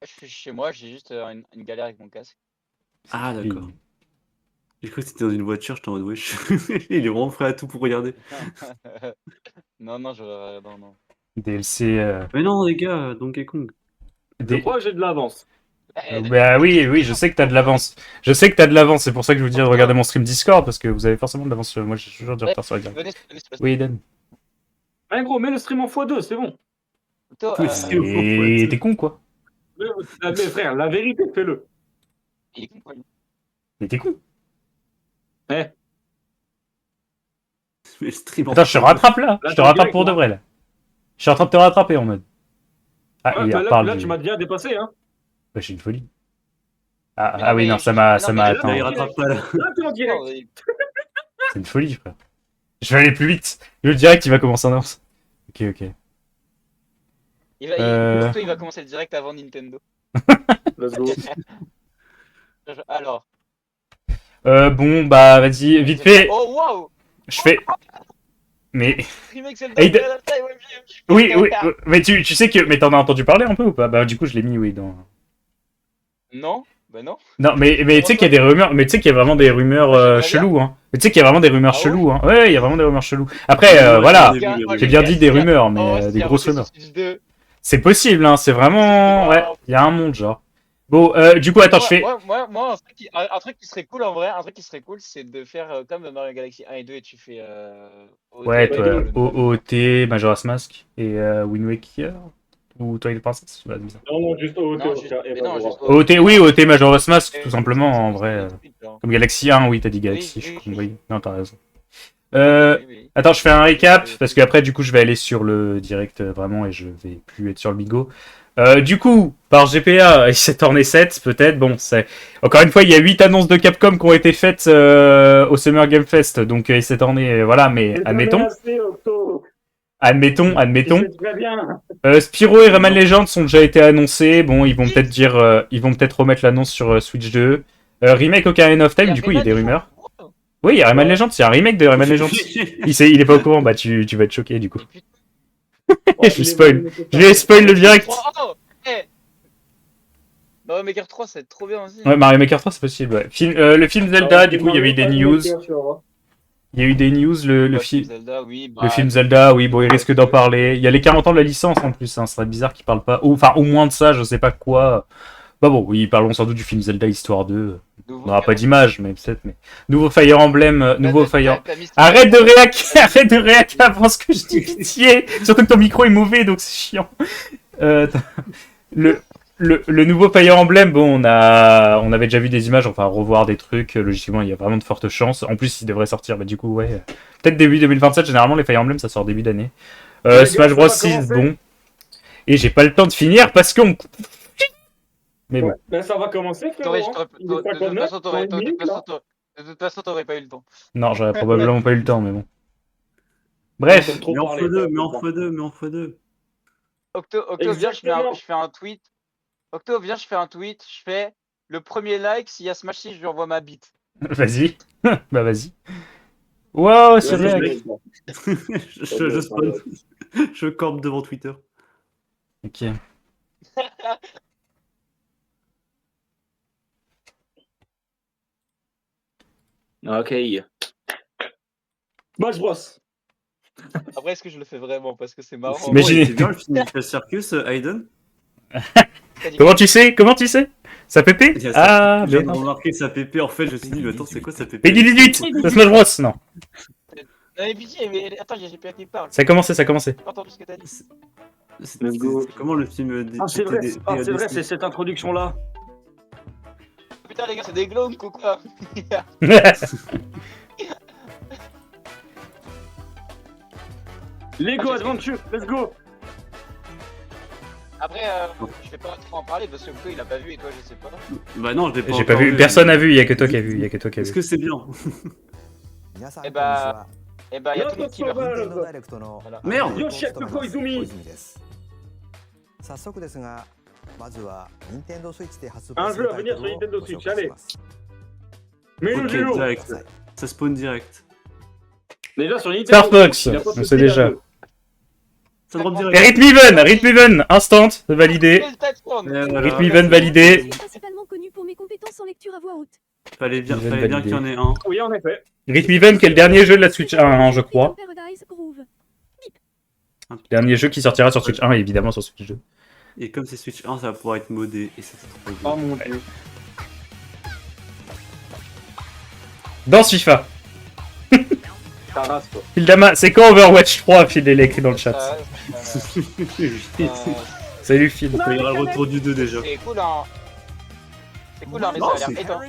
Je suis chez moi, j'ai juste une galère avec mon casque. Ah, d'accord. J'ai cru que t'étais dans une voiture, j'étais en mode wesh. Il est vraiment prêt à tout pour regarder. Non, non, non. DLC. Mais non, les gars, Donkey Kong. Je crois que j'ai de l'avance. Bah oui, je sais que t'as de l'avance. C'est pour ça que je vous dis de regarder mon stream Discord parce que vous avez forcément de l'avance. Moi j'ai toujours du retard sur la direct. Venez, Oui, Eden. Hein, gros, mets le stream en x2, c'est bon. Toi, Mais c'est- Et t'es con quoi. Mais frère, la vérité, fais-le. il est con, quoi, lui. Mais t'es con. Mais le stream en Attends, je te rattrape là. Je te t'es rattrape direct, pour de moi. vrai là. Je suis en train de te rattraper en mode. Ah, Ouais, il bah reparle là, du- tu m'as déjà dépassé, hein. Bah, j'ai une folie. Mais Ah non, oui, mais non, je- ça m'a non, mais là, atteint. Là, il rattrape pas là. Là, t'es en direct. Non, mais- C'est une folie, frère. Je vais aller plus vite. Le direct, il va commencer en avance. Ok. Octo, il va commencer le direct avant Nintendo. Let's go. Alors. Bon, bah, vas-y, vite fait. Oh, waouh! Je fais. Mais. Remake Zelda Hey, Ocarina of Time, OMG. Oui, oui, mais tu sais que. Mais t'en as entendu parler un peu ou pas? Bah, du coup, je l'ai mis, oui, dans. Non, bah non. Non, mais tu sais qu'il y a des rumeurs, mais tu sais qu'il y a vraiment des rumeurs J'aimerais bien. chelous, hein. Mais tu sais qu'il y a vraiment des rumeurs Ah ouais chelous, hein. Ouais, il y a vraiment des rumeurs chelous. Après, Ouais, voilà, j'ai vu, j'ai bien dit des rumeurs, mais Oh, des c'est grosses annoncé rumeurs. sur Switch 2. C'est possible, hein, c'est vraiment. Ouais, il y a un monde, genre. Bon, du coup, attends, je fais. Moi, un truc qui serait cool en vrai, un truc qui serait cool, c'est de faire comme dans Mario Galaxy 1 et 2 et tu fais. OT, Ouais, bah, toi, le- OOT, Majora's Mask et Wind Waker. Ou Twilight Princess, ouais, c'est bizarre. Non, juste OOT. Non, juste, mais non, juste OOT, oui, OOT, Majora's Mask, tout Et- simplement, en vrai. Comme Galaxy 1, oui, t'as dit Galaxy, Oui, je oui, crois. oui. Oui, non, t'as raison. Oui. Attends, je fais un récap, parce qu'après, du coup, je vais aller sur le direct, vraiment, et je vais plus être sur le bigot. Du coup, par GPA, il s'est tourné 7, peut-être. Bon, c'est. Encore une fois, il y a 8 annonces de Capcom qui ont été faites au Summer Game Fest, donc il s'est tourné, voilà, mais admettons. Admettons. Très bien. Spyro et Rayman Legends ont déjà été annoncés. Bon, ils vont peut-être dire, ils vont peut-être remettre l'annonce sur Switch 2. Remake Ocarina of Time, du coup, il y a des rumeurs. Oui, il y a Rayman Legends, il y a un remake de Rayman Legends. Il est pas au courant, bah tu vas être choqué du coup. Je lui spoil. Je lui spoil le direct. Oh, hey. Mario Maker 3, ça va être trop bien aussi. Ouais, Mario Maker 3, c'est possible. Ouais. Le film Zelda, du coup, il y avait eu des news. Il y a eu des news. Le film. Zelda, oui, Le film Zelda, oui, bon, il risque d'en parler. Il y a les 40 ans de la licence en plus, hein, ça serait bizarre qu'ils parlent pas. Enfin, au moins de ça, je sais pas quoi. Bah bon, oui, ils parleront sans doute du film Zelda Histoire 2. On n'aura pas d'image, mais peut-être. Mais... Nouveau Fire Emblem, nouveau Fire. Arrête de arrête de réac avant ce que je dis, pitié. Surtout que ton micro est mauvais, donc c'est chiant. Le nouveau Fire Emblem, bon, on avait déjà vu des images, enfin revoir des trucs. Logiquement, il y a vraiment de fortes chances. En plus, il devrait sortir, bah du coup, ouais. Peut-être début 2027. Généralement, les Fire Emblem, ça sort début d'année. Smash Bros 6, bon. Et j'ai pas le temps de finir parce qu'on. Mais bon. Ouais. Ben, ça va commencer, frérot. De toute façon, t'aurais pas eu le temps. Non, j'aurais probablement pas eu le temps, mais bon. Bref. Mais en x2. Octo, viens, je fais un tweet. Octo, viens, je fais un tweet. Je fais le premier like. S'il y a Smash 6, je lui envoie ma bite. Vas-y. Bah vas-y. Waouh, c'est vrai. Je spawn. Je campe devant Twitter. Ok. Ok. Smash Bros. Après, est-ce que je le fais vraiment? Parce que c'est marrant. Mais C'est bien le film Michael Circus, Aiden. Comment tu sais? Ça pépé? Ah, j'ai mais non. remarqué sa pépé. En fait, je me suis dit, mais attends, c'est quoi sa pépé? Peggy 18! Ça Smash Bros, non. Non, mais pitié, mais attends, j'ai GPA qui parle. Ça a commencé. J'ai pas entendu ce que t'as dit. Comment le film Ah, c'est vrai, c'est cette introduction-là. Putain, les gars, c'est des glauques ou quoi? Lego Adventure, let's go. Après, je vais pas trop en parler parce que Octo il a pas vu et toi je sais pas. Bah non, je l'ai pas J'ai pas encore vu. Personne n'a vu. Il y a que toi qui as vu. Est-ce que c'est bien? Eh bah, y a tout le monde qui meurt. Voilà. Merde. Yoshiaki Koizumi. 早速ですが、まずは Nintendo Switch で発 Un 売す jeu る à タイ venir ト sur ルを Nintendo ご紹 Switch, 介し allez. ます。 Mais le Ok, jeu. direct. Ça spawn direct. Déjà sur Nintendo. Star Fox, Switch, il a pas on de sait souci, déjà. là. Ça drop Et direct. Rhythm Even, instant, validé. Voilà. Rhythm Even validé. Principalement connu pour mes compétences en lecture à voix haute. Fallait bien Validé. qu'il y en ait un. Oui, en effet. Rhythm Even, qui est le dernier jeu de la Switch 1, hein, je crois. Paradise Groove. Dernier jeu qui sortira sur Switch 1 et évidemment sur Switch 2. Et comme c'est Switch 1, ça va pouvoir être modé. Et ça, c'est trop bien. Oh mon dieu. Dans FIFA. Ta race, quoi. Phildama, c'est quand Overwatch 3? Phil, il l'a écrit dans le chat. Salut Phil. Il y aura le retour du 2 déjà. C'est cool, hein. C'est cool, hein, mais Non, ça a l'air éteint.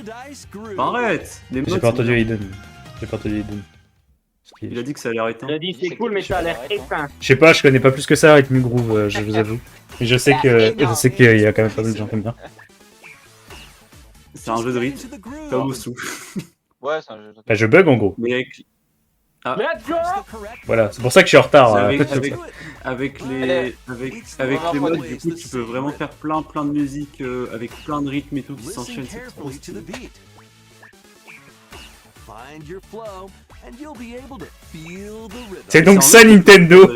Arrête. Les J'ai mods, pas entendu c'est Aiden. J'ai pas entendu Aiden. bien. Il a dit que ça a l'air éteint. Il a dit c'est cool, mais ça a l'air éteint. Je sais pas, je connais pas plus que ça Rhythm Groove, je vous avoue. Mais je sais qu'il y a quand même pas mal de gens qui aiment bien. C'est un jeu de rythme. Pas au sous. Ouais, c'est un jeu. Bah, je bug en gros. Mais avec. Let's go! Voilà, c'est pour ça que je suis en retard. Avec les modes, du coup, tu peux vraiment faire plein de musique avec plein de rythmes et tout qui s'enchaînent. C'est trop stylé. C'est donc ça Nintendo.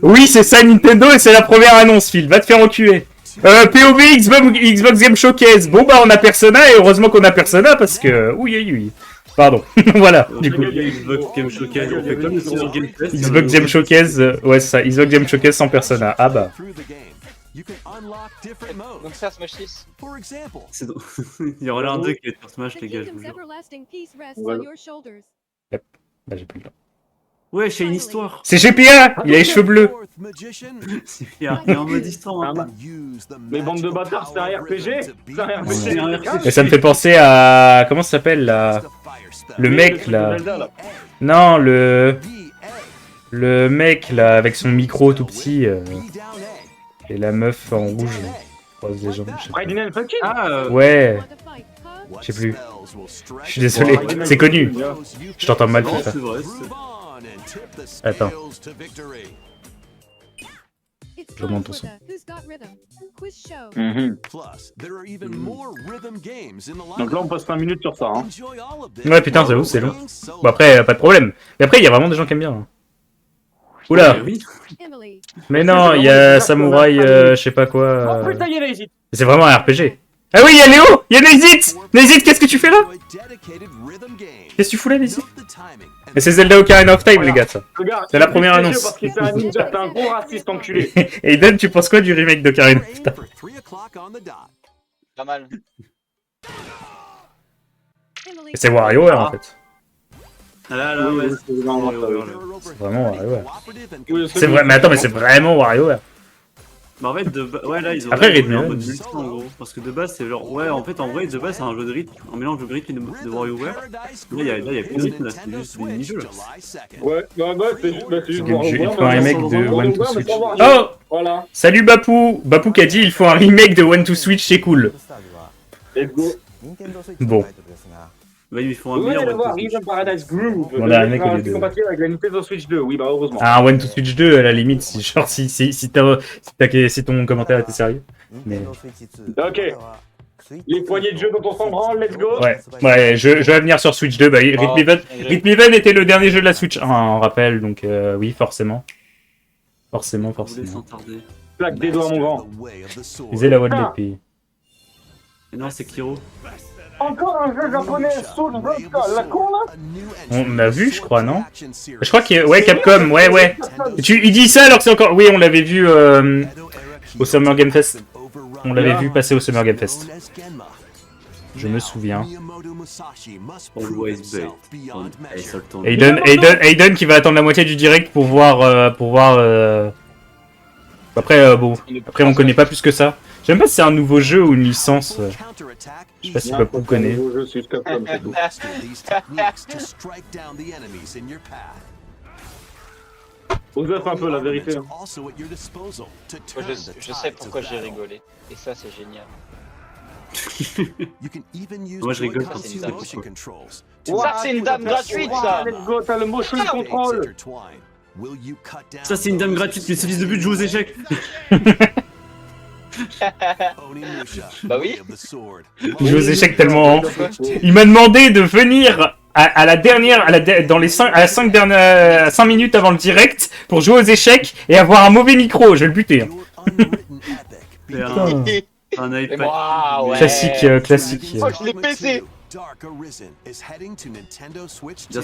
Oui, c'est ça Nintendo et c'est la première annonce, Phil. Va te faire enculer. POV Xbox Game Showcase. Bon bah on a Persona et heureusement qu'on a Persona parce que... Oui. Pardon. Voilà, du coup. Xbox Game Showcase, on fait comme sur Game Fest. Xbox Game Showcase, ouais c'est ça. Xbox Game Showcase sans Persona. Ah bah. Donc ça, Smash 6. Il y aura l'un d'eux qui va être sur Smash, The les gars, je vous kingdom's jure. everlasting peace rests Voilà. on your shoulders. Bah j'ai plus le temps. Ouais, j'ai une histoire. C'est GPA. Il a les cheveux bleus. Il y a un mode histoire. Hein. Mais bande de bâtards, c'est un RPG. C'est un C'est un RPG. Et ça me fait penser à... Comment ça s'appelle là? Le mec là. Non, le mec là avec son micro tout petit et la meuf en rouge croise les jambes. je sais pas. Raiden and Funkin'. Ah, Ouais, Want to fight, huh? je sais plus. Je suis désolé, c'est connu. Je t'entends mal non, pour ça. c'est vrai. Attends. It's Je time monte ton for son. the Who's Got Rhythm quiz show. Donc là, on passe 5 minutes sur ça. Hein. Ouais, putain, j'avoue, c'est long. Bon, après, pas de problème. Mais après, il y a vraiment des gens qui aiment bien. hein. Oula, Oui. Emily, mais non, il y a Samouraï, je sais pas Oh quoi. putain, il y a les hits. C'est vraiment un RPG. Ah oui, il y a Léo. Il y a Nezit. Nezit, qu'est-ce que tu fais là? Qu'est-ce que tu fous là, Nezit? Mais c'est Zelda Ocarina of Time, les gars, ça. Regarde, C'est la il première fait jeu annonce. Parce que c'est un ninja, t'es un gros raciste enculé. Aiden, tu penses quoi du remake d'Ocarina of Time? Pas mal. Emily, C'est WarioWare en fait. Ah là, ouais. c'est vraiment ça, ouais. C'est vraiment WarioWare. Oui, C'est vrai, mais attends, mais c'est vraiment WarioWare. Bah en fait, ouais, là, ils ont Après, mis rythme, un hein. mode multi en gros. Parce que de base, c'est genre, ouais, en fait, en vrai, de base, c'est un jeu de rythme, un mélange de rythme et de WarioWare. Là, il y a plus de rythme, là, c'est juste des mini-jeux, là. Ouais, c'est juste Il WarioWare, faut un mais remake sans de WarioWare, One to mais Switch. sans WarioWare. Oh! Voilà, Salut Bapou! Bapou qui a dit il faut un remake de One to Switch, c'est cool. let's go. Bon. Bah, ils font un Vous venez meilleur d'avoir One to Switch. Rhythm Paradise Groove. On a un mec au lieu de- compatible avec la Nintendo Switch 2. Oui, bah heureusement. Ah, un One to Switch 2, à la limite, si, genre, si ton commentaire était sérieux. Mais- Ok. Les poignées de jeu dont on s'en branle, let's go. Ouais, je vais venir sur Switch 2. Bah, Rhythm Heaven était le dernier jeu de la Switch 1, on rappelle, donc oui, forcément. Forcément. Vous voulez sans tarder. Plaque des doigts, mon grand. Lisez la voix de l'épée. Et non, c'est Kiro. Encore un jeu japonais Soul Vodka, la con là. On l'a vu, je crois, non? Je crois que... Ouais, Capcom, ouais. Il dit ça alors que c'est encore... Oui, on l'avait vu au Summer Game Fest. On l'avait vu passer au Summer Game Fest. Je me souviens. Always bait. Allez, ça le tourne. Aiden qui va attendre la moitié du direct pour voir... Après, bon... Après, on connaît pas plus que ça. Je sais même pas si c'est un nouveau jeu ou une licence. Je sais pas si Papou connaît. Je suis Capcom, c'est tout. Osef un peu la vérité. Moi, je sais pourquoi j'ai rigolé. Et ça, c'est génial. Moi, je rigole quand c'est tu une sais dame. pourquoi. Ça, c'est une dame gratuite, ça. Let's go, t'as le motion control. Ça, c'est une dame gratuite, mais c'est fils de but de jouer aux échecs. Bah oui. Il joue aux échecs tellement. Il m'a demandé de venir à la dernière, dans les 5 dernières 5 minutes avant le direct pour jouer aux échecs et avoir un mauvais micro. Je vais le buter. hein. C'est un Et iPad. moi, ouais. Classique. Oh, je l'ai PC. Bien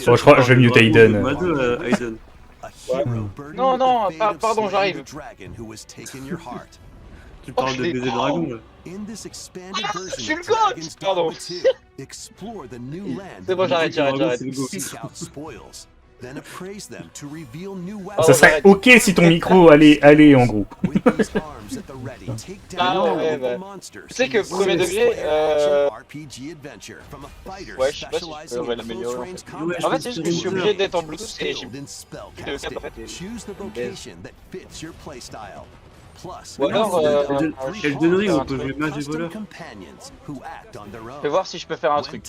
Bon, je crois que je vais mute Aiden. Aiden. Non, pardon, j'arrive. Tu parles de je l'ai- baiser dragon, là. Je suis le goth. Pardon. C'est bon, j'arrête. Ça serait ok si ton micro allait en groupe. Ah ouais, bah. Tu sais que premier degré, ouais, je sais pas si je peux l'améliorer. En fait, c'est juste que je suis obligé d'être en Bluetooth et j'ai le câble en fait. Ou alors, Elden Ring, on peut jouer mage et voleur. je vais voir si je peux faire un truc.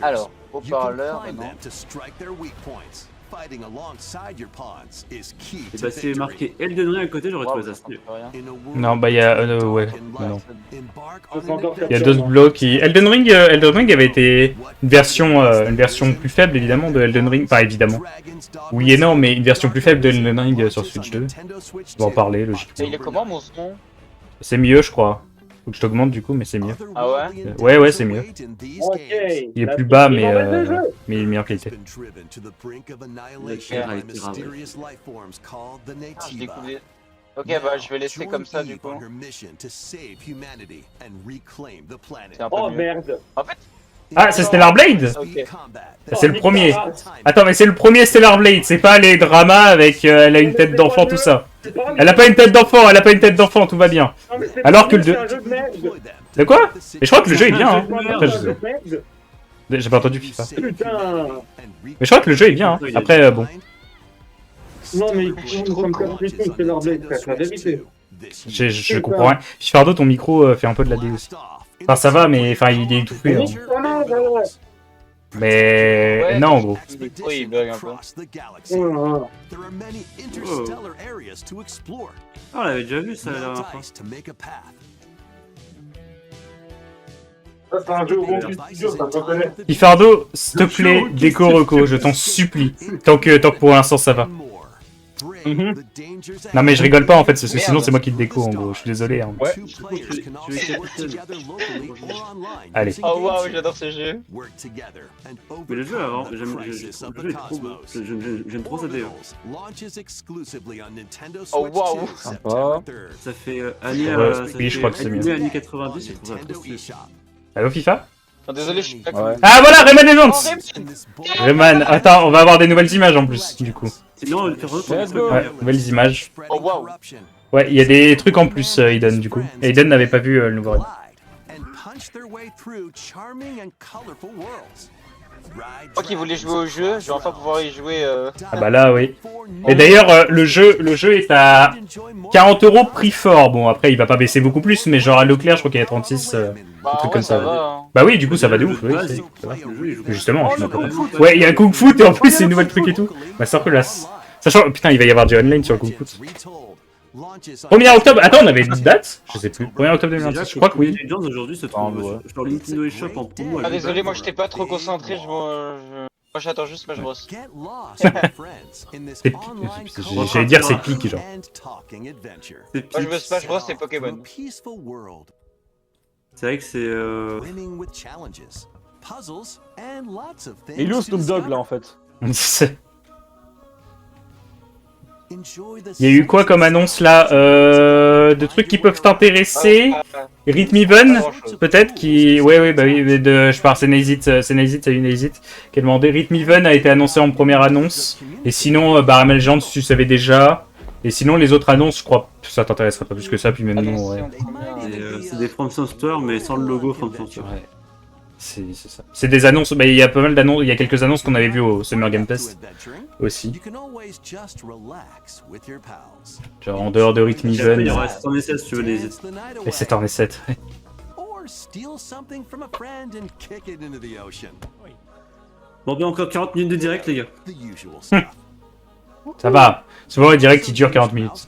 Alors, haut-parleur, non. Et bah, c'est marqué Elden Ring à côté, j'aurais trouvé ça stylé. Non, bah il y a. Ouais. Non. On peut encore faire Il y a ça. d'autres blocs qui. Elden Ring avait été une version plus faible évidemment de Elden Ring. Pas évidemment. Oui et non, mais une version plus faible de Elden Ring sur Switch 2. On va en parler Et logiquement. il est comment mon son? C'est mieux, je crois. Faut que je t'augmente du coup, mais c'est mieux. Ah ouais? Ouais, c'est mieux. Ok. Il est Là, plus bas, il mais m'embête le jeu. il est meilleure qualité. Ah, je découvre des- Ok, bah je vais laisser comme ça du coup. C'est un peu Oh mieux. merde. En fait. Ah, c'est Stellar Blade? Ok. C'est le premier. Attends, mais c'est le premier Stellar Blade, c'est pas les dramas avec elle a une tête d'enfant, tout ça. Elle a pas une tête d'enfant, elle a pas une tête d'enfant, tout va bien. Non, mais c'est Alors pas que le c'est deux- un jeu de merde. De quoi? Et je crois que le jeu est bien, hein. C'est Après, un je jeu de sais. merde. J'ai pas entendu FIFA. Putain. Mais je crois que le jeu est bien, hein. Après, bon. Non mais nous sommes capables de faire leur blade, c'est la vérité. Je comprends rien. Fifardo, ton micro fait un peu de la dé aussi. Enfin, ça va, mais enfin, il est étouffé. Hein. Oh non, voilà. Mais Ouais, non, en gros. Le micro, il bug un peu. Oh là là. Ah, on l'avait déjà vu ça la dernière fois. Ça c'est un jeu au bon studio, ça se reconnaît. Fifardo, s'il te plaît, déco reco, je t'en supplie. Tant que pour l'instant ça va. Non mais je rigole pas en fait, parce que sinon c'est moi qui te déco en gros, je suis désolé. Hein. Ouais. Allez. Oh waouh, j'adore ce jeu. Mais le jeu avant, le jeu est trop beau. J'aime trop ça d'ailleurs. Oh waouh. Sympa. Ça fait année Ouais, ça oui, je fait crois que c'est mieux. années 90, je trouve ça trop stylé. Allo FIFA? Oh, désolé, je suis pas Ouais. Ah voilà, Rayman Oh, Evans. Rayman, attends, on va avoir des nouvelles images en plus, du coup. Sinon, le terreau, Let's go. Ouais, nouvelles images. Oh waouh. Ouais, il y a des trucs en plus, Aiden, du coup. Aiden n'avait pas vu le nouveau Rayman. Moi qui voulais jouer au jeu, je vais enfin pouvoir y jouer. Ah bah là, oui. Et d'ailleurs, le jeu est à 40 € prix fort. Bon, après, il va pas baisser beaucoup plus, mais genre à Leclerc, je crois qu'il y a 36. Bah, truc ouais, comme ça ça. va. Hein. Bah oui, du coup, ça va de ouf. Oui, Vas-y. ça va. Le jeu, il joue. Justement, Oh, je le m'en rappelle. Kung Fu. Ouais, il y a un Kung Fu et en plus, c'est une nouvelle truc et tout. Masterclass. Sachant, putain, il va y avoir du online sur le Kung Fu. 1er octobre, attends, on avait une date? Je sais plus. 1er octobre 2026, je crois que oui. Legends aujourd'hui se Ah, trouve ouais. sur Nintendo eShop en promo. Ah désolé, moi j'étais pas trop concentré, moi j'attends juste Smash Bros. J'allais dire c'est pique, genre. Moi je veux Smash Bros et Pokémon. C'est vrai que c'est Il est où Snoop Dogg là en fait? Il y a eu quoi comme annonce là de trucs qui peuvent t'intéresser? Rhythm Even, peut-être qui... Ouais, bah oui, je parle, c'est Nazit, salut Nazit, qui a demandé. Rhythm Even a été annoncé en première annonce. Et sinon, Rayman Legends, tu savais déjà. Et sinon, les autres annonces, je crois, ça t'intéresserait pas plus que ça, puis même nous, ouais. c'est des From Software mais sans le logo From Software. Ouais. C'est ça. C'est des annonces, bah il y a pas mal d'annonces, il y a quelques annonces qu'on avait vues au Summer Game Fest aussi. Genre en dehors de Rhythm Et après, il y Even. aura 7 si tu veux les... Et c'est en S7. Bon, bien encore 40 minutes de direct, les gars. Ça va. Souvent, le direct il dure 40 minutes.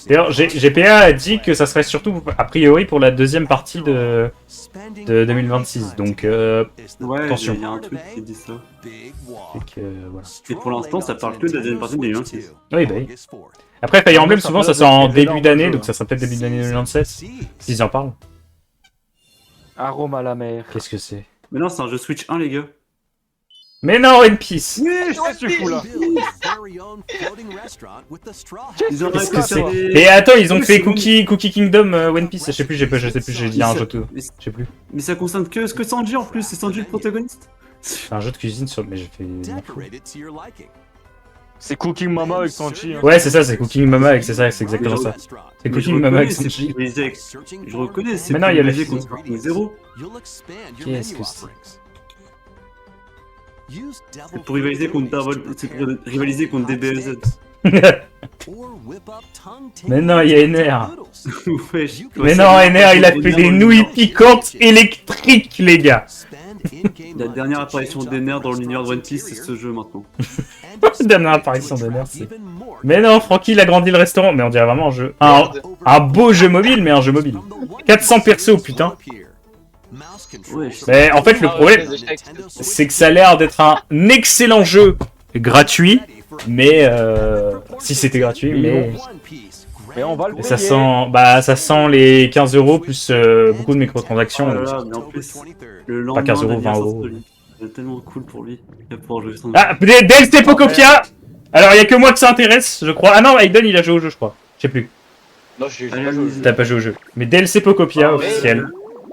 D'ailleurs, GPA a dit que ça serait surtout, a priori, pour la deuxième partie de 2026. Donc, Ouais, attention. il y a un truc qui dit ça. c'est que, voilà. Et pour l'instant, ça parle que de la deuxième partie de 2026. Oui, bah oui. Après, Fire Emblem, souvent, ça sort en début d'année, donc ça serait peut-être début d'année 2027. S'ils en parlent. Arôme à la mer. Qu'est-ce que c'est? Mais non, c'est un jeu Switch 1, les gars. Mais non, One Piece! Qu'est-ce que tu fous là? Ils auraient Qu'est-ce pu que faire c'est? des- Et attends, ils ont Oui, fait c'est bon. Cookie Kingdom One Piece, je sais plus, j'ai dit un jeu tout. Mais Je sais plus. ça concerne que Sanji en plus, c'est Sanji le protagoniste. C'est un jeu de cuisine sur. Mais j'ai fait. C'est Cooking Mama avec Sanchi. Hein. Ouais, c'est ça, c'est Cooking Mama avec, c'est ça, c'est exactement ça. C'est Mais je Cooking Mama avec reconnais, Sanji. Je reconnais, c'est Mais non, il y a le privilégié film. contre Sparking Zero. Qu'est-ce que c'est? C'est pour rivaliser contre DBZ. Mais non, il y a NR. Wesh. Mais non, NR, il a fait des nouilles piquantes électriques, les gars. La dernière apparition d'NR dans l'univers de One Piece, c'est ce jeu maintenant. Dernière apparition d'NR, c'est... Mais non, Francky, il a grandi le restaurant. Mais on dirait vraiment un jeu... Un beau jeu mobile, mais un jeu mobile. 400 persos, putain. Wesh. Mais en fait, le problème, c'est que ça a l'air d'être un excellent jeu gratuit. Mais... Si c'était gratuit, mais... Et on va le Et payer. ça sent les 15 € plus beaucoup de microtransactions. Oh là donc là, mais en plus, le lendemain, 15 €, 20 l'anniversaire €. de Oli. C'est tellement cool pour lui. Il va pouvoir jouer sans. Ah, DLC Pocopia. Alors, il y a que moi que ça intéresse, je crois. Ah non, Aiden, il a joué au jeu, je crois. Je sais plus. Non, je suis Allez, allez-y. T'as pas joué au jeu. Mais DLC Pocopia, Ah, officiel.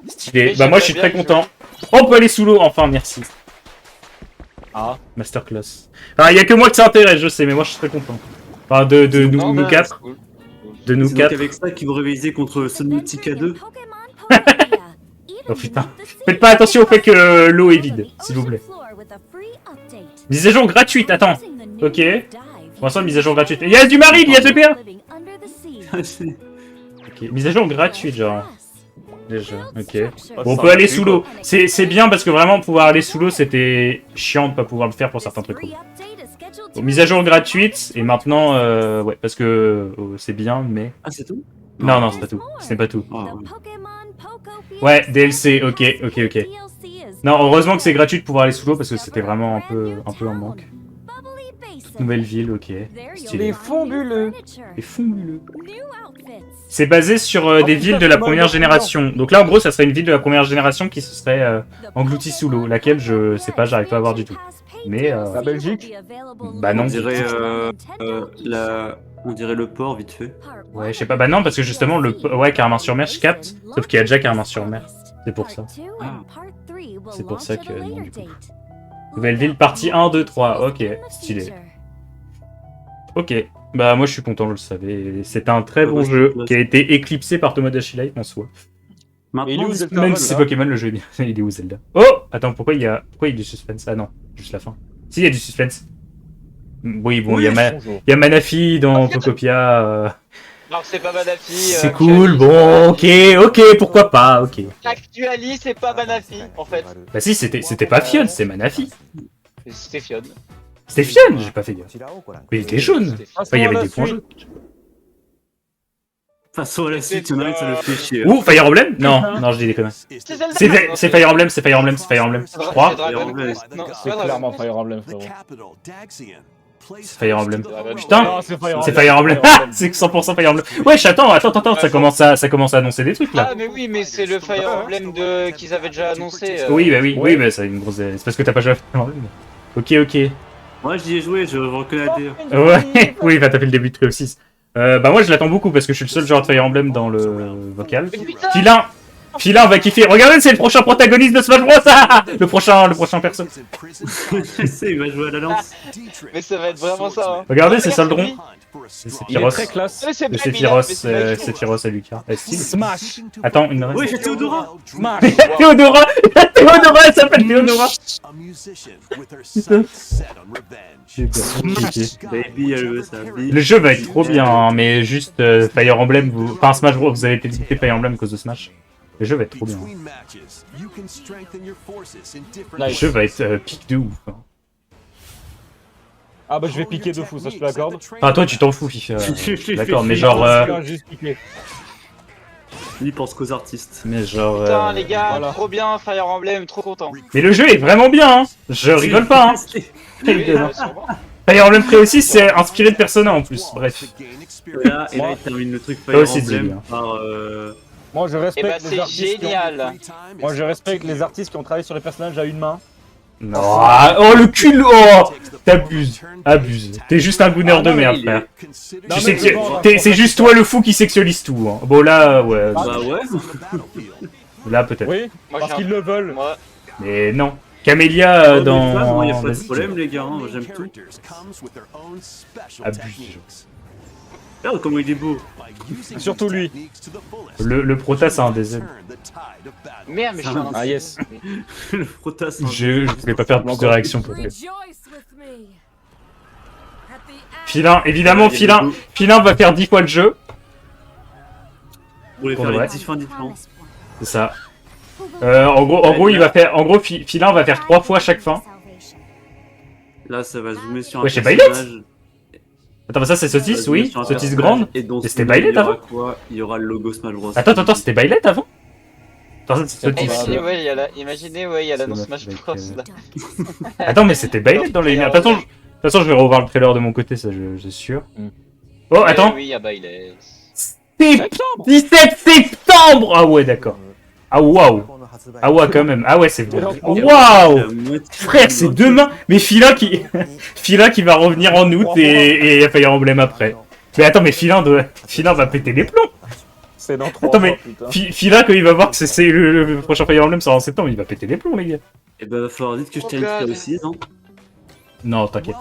Stylé. mais Bah, moi, je suis j'aimerais très bien content. Oh, on peut aller sous l'eau, enfin, merci. Ah. Masterclass. Ah, il y a que moi que ça intéresse, je sais, mais moi, je suis très content. Enfin, de Non, nous mais quatre. c'est cool. De nous C'est donc quatre. avec ça qu'ils vont réviser contre Subnautica 2. Oh putain. Faites pas attention au fait que l'eau est vide, s'il vous plaît. Mise à jour gratuite, attends. Ok. Pour l'instant, mise à jour gratuite. Il y a du marine, il y a GPA. Ok, mise à jour gratuite, genre. Déjà, ok. Bon, on peut aller sous l'eau. C'est bien parce que vraiment, pouvoir aller sous l'eau, c'était chiant de pas pouvoir le faire pour certains trucs. Bon, mise à jour gratuite, et maintenant, ouais, parce que c'est bien, mais... Ah, c'est tout? Non, non, c'est pas tout. Ce n'est pas tout. Ah, oui. Ouais, DLC, ok. Non, heureusement que c'est gratuit de pouvoir aller sous l'eau parce que c'était vraiment un peu en manque. Nouvelle ville, ok. Stylé. Les fabuleux. Et fabuleux. C'est basé sur des villes de la première génération. Donc là, en gros, ça serait une ville de la première génération qui se serait engloutie sous l'eau. Laquelle, je sais pas, j'arrive pas à voir du tout. Mais, La Belgique? bah non. On dirait, on dirait le port, vite fait. Ouais, je sais pas, bah non, parce que justement, ouais, Carmin-sur-Mer, je capte. Sauf qu'il y a déjà Carmin-sur-Mer. C'est pour ça. Ah. C'est pour ça que, non, du coup. Nouvelle ville, partie 1, 2, 3. Ok, stylé. Ok, bah moi je suis content, je le savais. C'est un très bon jeu qui a été éclipsé par Tomodachi Life en soi. Et il est Maintenant, où, Zelda, Même là si c'est Pokémon, le jeu est bien. Il est où Zelda? Oh! Attends, pourquoi il y a du suspense? Ah non, juste la fin. Si, il y a du suspense. Oui, bon, il y a Manafi dans Pocopia. Non, c'est pas Manafi. C'est cool, bon, ok, pourquoi pas, ok. Actuali, c'est pas Manafi, en fait. Bah si, c'était pas Fion, c'est Manafi. C'était Fion. C'était Fion, j'ai pas fait gaffe. Mais il était jaune. Enfin, il y avait des points jaunes. passons à la suite, il y en a un qui ça le fait chier. Ou Fire Emblem? Non, non, je dis des conneries. C'est Fire Emblem, c'est Fire Emblem, c'est Fire Emblem. Je crois. C'est clairement Fire Emblem, frérot. C'est Fire Emblem. Putain, Non, c'est Fire c'est Emblem. Fire Emblem. C'est 100% Fire Emblem. Wesh, attends, ça commence à annoncer des trucs là. Ah, mais oui, mais c'est le Fire Emblem qu'ils avaient déjà annoncé. Oui, bah oui, mais c'est une grosse. C'est parce que t'as pas joué à Fire Emblem. Ok. Moi j'y ai joué, je reconnais la DA. Ouais, oui, bah t'as fait le début de Trio 6. Bah moi je l'attends beaucoup parce que je suis le seul joueur de Fire Emblem dans le vocal. Filin va kiffer. Regardez, c'est le prochain protagoniste de Smash Bros. Le prochain perso. Je sais, il va jouer à la lance. Mais ça va être vraiment ça. Hein. Regardez, c'est Soldron. C'est Il est Pyros. très classe. C'est C'est Pyros et Lucas. Smash. Attends, une reste. Oui, j'ai Théodora. Smash. Théodora, elle s'appelle Théodora. Baby, elle veut sa vie. Le jeu va être trop bien, hein, mais juste Fire Emblem, enfin Smash Bros, vous avez été dégoûté Fire Emblem à cause de Smash. Le jeu va être trop bien. Le jeu va être pique de ouf. Hein. Ah bah je vais piquer de fou, ça je te l'accorde. Enfin, toi tu t'en fous, FIFA. D'accord, mais genre. Juste piquer. Lui pense qu'aux artistes. Mais genre. Putain, les gars, voilà. trop bien, Fire Emblem, trop content. Mais le jeu est vraiment bien, hein. Je rigole pas, hein. Oui, sûrement. Fire Emblem Free aussi, c'est inspiré de Persona en plus. Bref. Et là, il termine le truc Toi Fire aussi, Emblem dis-le. par. Moi je Et bah, respecte les c'est artistes. génial. Moi je respecte les artistes qui ont travaillé sur les personnages à une main. Non. Oh le cul. Oh. T'abuses. Abuse. T'es juste un gouneur de merde, frère. Tu sais que c'est juste toi le fou qui sexualise tout. Hein. Bon là, ouais. Bah ouais. Là peut-être. Oui, Moi, parce j'ai qu'ils le veulent. Moi, Mais non. Camélia dans. Il y a pas de Vas-y. problème, les gars, hein, j'aime tout. Abuse. Regarde comment il est beau. Surtout lui. Le Protas a un DZ. merde, mais je suis en Ah yes. Le Protas. Je voulais pas faire plus de réactions pour lui. Filin, évidemment, Il y a des Filin va faire 10 fois le jeu. Pour les Pour faire de vrai. les différents. C'est ça. En gros, il va faire. En gros, Filin va faire 3 fois chaque fin. Là, ça va zoomer sur un Ouais, chez personnage. Attends, mais ça c'est Ça va Saucisse, zoomer oui. sur un Saucisse personnage, grande. Et dans Et ce c'était menu, Byleth il y aura avant. quoi? Il y aura le logo Smash Bros. Attends, c'était Byleth avant. Attends, c'est Saucisse. Imaginez, ouais, il y a l'annonce Smash avec, Bros là. Attends, mais c'était Byleth dans les lumières. De toute façon, je vais revoir le trailer de mon côté, ça, je suis sûr. Mm. Oh, attends. Oui, ah bah il est. 17 septembre. Ah ouais, d'accord. Ah waouh. Ah ouais, quand même. Ah ouais, c'est vrai. Waouh. Frère, c'est demain. Mais Fila qui va revenir en août et Fire Emblem après. Mais attends, mais Fila va péter les plombs. C'est dans 3 Attends, mois, mais putain. Fila, quand il va voir que c'est le prochain Fire Emblem sera en septembre, il va péter les plombs, les gars. Et bah, va falloir dire que je tiens God. une aussi, non? Non, t'inquiète.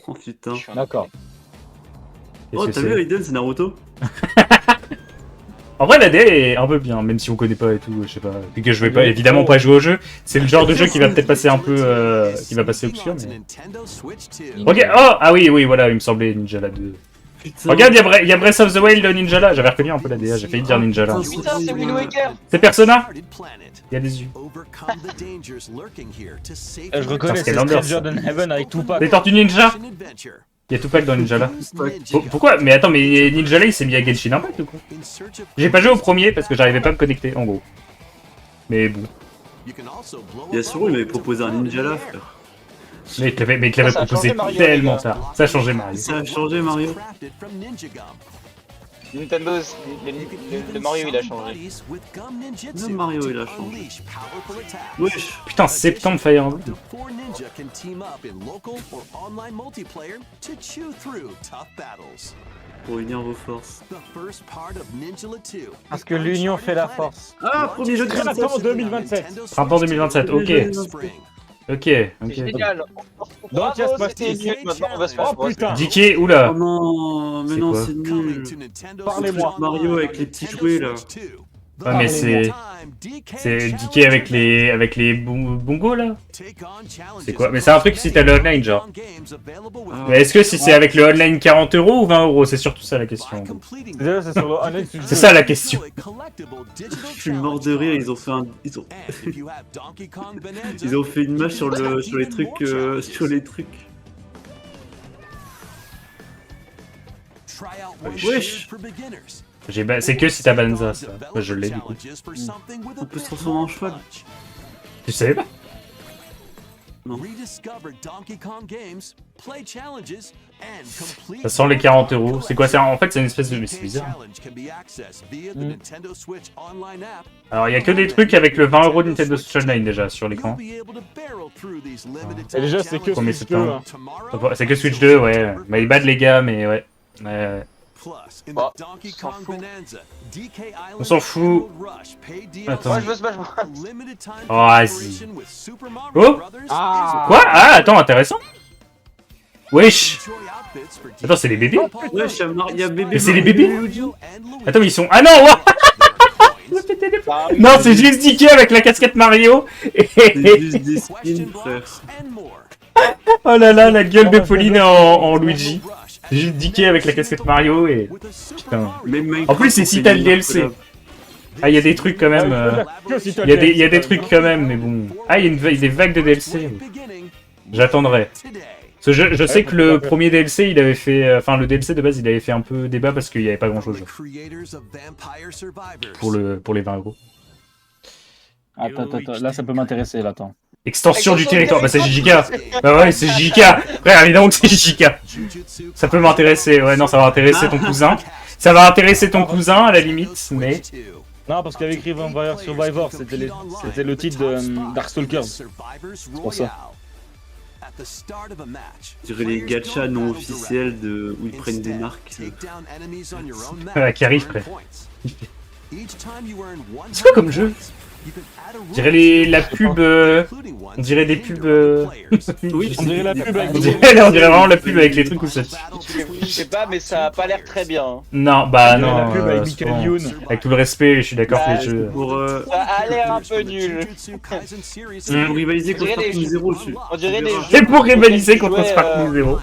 Oh putain. Je suis un- D'accord. Qu'est-ce Oh, que t'as c'est vu Aiden, c'est Naruto? En vrai, la DA est un peu bien, même si on connaît pas et tout, je sais pas. Puis que je vais pas, évidemment pas jouer au jeu. C'est le genre de jeu qui va peut-être passer un peu, qui va passer obscur, mais... Regarde, oh, ah oui, voilà, il me semblait Ninjala 2. Putain. Regarde, il y a Breath of the Wild de Ninjala. J'avais reconnu un peu la DA, j'ai failli dire Ninjala. Putain, c'est Wind Waker. C'est Persona. Il y a des yeux. Je reconnais, c'est Skylander, Stranger Than Heaven avec Tupac. Des Tortues Ninja. Il y a Tupac dans Ninjala. Pourquoi? Mais attends, mais Ninjala il s'est mis à Genshin Impact ou quoi? J'ai pas joué au premier parce que j'arrivais pas à me connecter, en gros. Mais bon. Bien sûr, il m'avait proposé un Ninjala, frère. Mais il te l'avait Ça a proposé changé Mario, tellement les gars. tard. Ça a changé Mario. Ça a changé, Mario. Nintendo, le Mario il a changé. Le Mario, il a changé. Wesh. Putain, septembre Fire Emblem. Pour unir vos forces. Parce que l'union fait la force. Ah, premier jeu de Printemps 2027. Printemps 2027, ok. Ok, C'est ok. génial. Donc, il y a Bravo, Smash c'était Bros. nul, maintenant on va Smash Oh Bros. putain. Dicky, Oh oula. non, mais C'est non, quoi c'est nul. Parlez-moi. Mario avec les petits jouets là. Ouais, mais c'est Dicky avec les bongos là. C'est quoi? Mais c'est un truc si t'as le online genre. Mais est-ce que si c'est avec le online 40 € ou 20 €? C'est surtout ça la question. Déjà, c'est sur le online. C'est ça la question. Je suis mort de rire, ils ont fait un. Ils ont fait une image sur les trucs. Wesh. C'est que si t'as Banza ça. Moi, je l'ai du coup. On peut se transformer en cheval. Tu savais pas? Ça sent les 40 €. C'est quoi? En fait, c'est une espèce de. Mais c'est bizarre. Alors, il y a que des trucs avec le 20 € de Nintendo Switch Online déjà sur l'écran. Et déjà, c'est que Premier Switch 2, septembre. hein. C'est que Switch 2, ouais. Mais bad les gars, mais ouais. Bah, on s'en fout. Attends. Moi je veux Smash Bros. Oh, vas-y. Oh. Ah. Quoi? Ah, attends, intéressant. Wesh. Attends, c'est les bébés? Wesh, il y a bébé. Mais c'est les bébés? Luigi. Attends, mais ils sont. Ah non, ouah. Non, c'est juste Dicky avec la casquette Mario. C'est juste des skins, frère. Oh là là, la gueule de Pauline en Luigi. C'est juste Dicky avec la casquette Mario et. Putain. En plus, c'est si t'as le DLC. Ah, il y a des trucs quand même. Il y a des trucs quand même, mais bon. Ah, il y a des vagues de DLC. J'attendrai. Parce que je sais que le premier DLC, il avait fait. Enfin, le DLC de base, il avait fait un peu débat parce qu'il n'y avait pas grand chose. Pour les 20 €. Attends, là ça peut m'intéresser, là, attends. Extension du territoire, bah c'est JJK. Bah ouais, c'est JJK. Frère, évidemment que c'est JJK. Ça peut m'intéresser. Ouais, non, ça va intéresser ton cousin. Ça va intéresser ton cousin à la limite, mais. Non, parce qu'il y avait écrit Vampire Survivor, c'était le titre de Darkstalkers. C'est pour ça. Je dirais les gachas non officiels où ils prennent des marques. Qui arrive, frère. C'est quoi comme jeu? On dirait la pub. On dirait des pubs. Oui, On dirait la pub avec On dirait vraiment la pub avec les trucs où ça. Je sais pas, mais ça a pas l'air très bien. Hein. Non, bah On dirait non. la pub avec souvent, Michael Youn. avec tout le respect, je suis d'accord que Bah, les jeux. pour Ça a l'air un peu nul. pour rivaliser On dirait contre les Sparking jeux- Zero dessus. On dirait les jeux. C'est pour rivaliser tu contre jouais, Sparking Zero.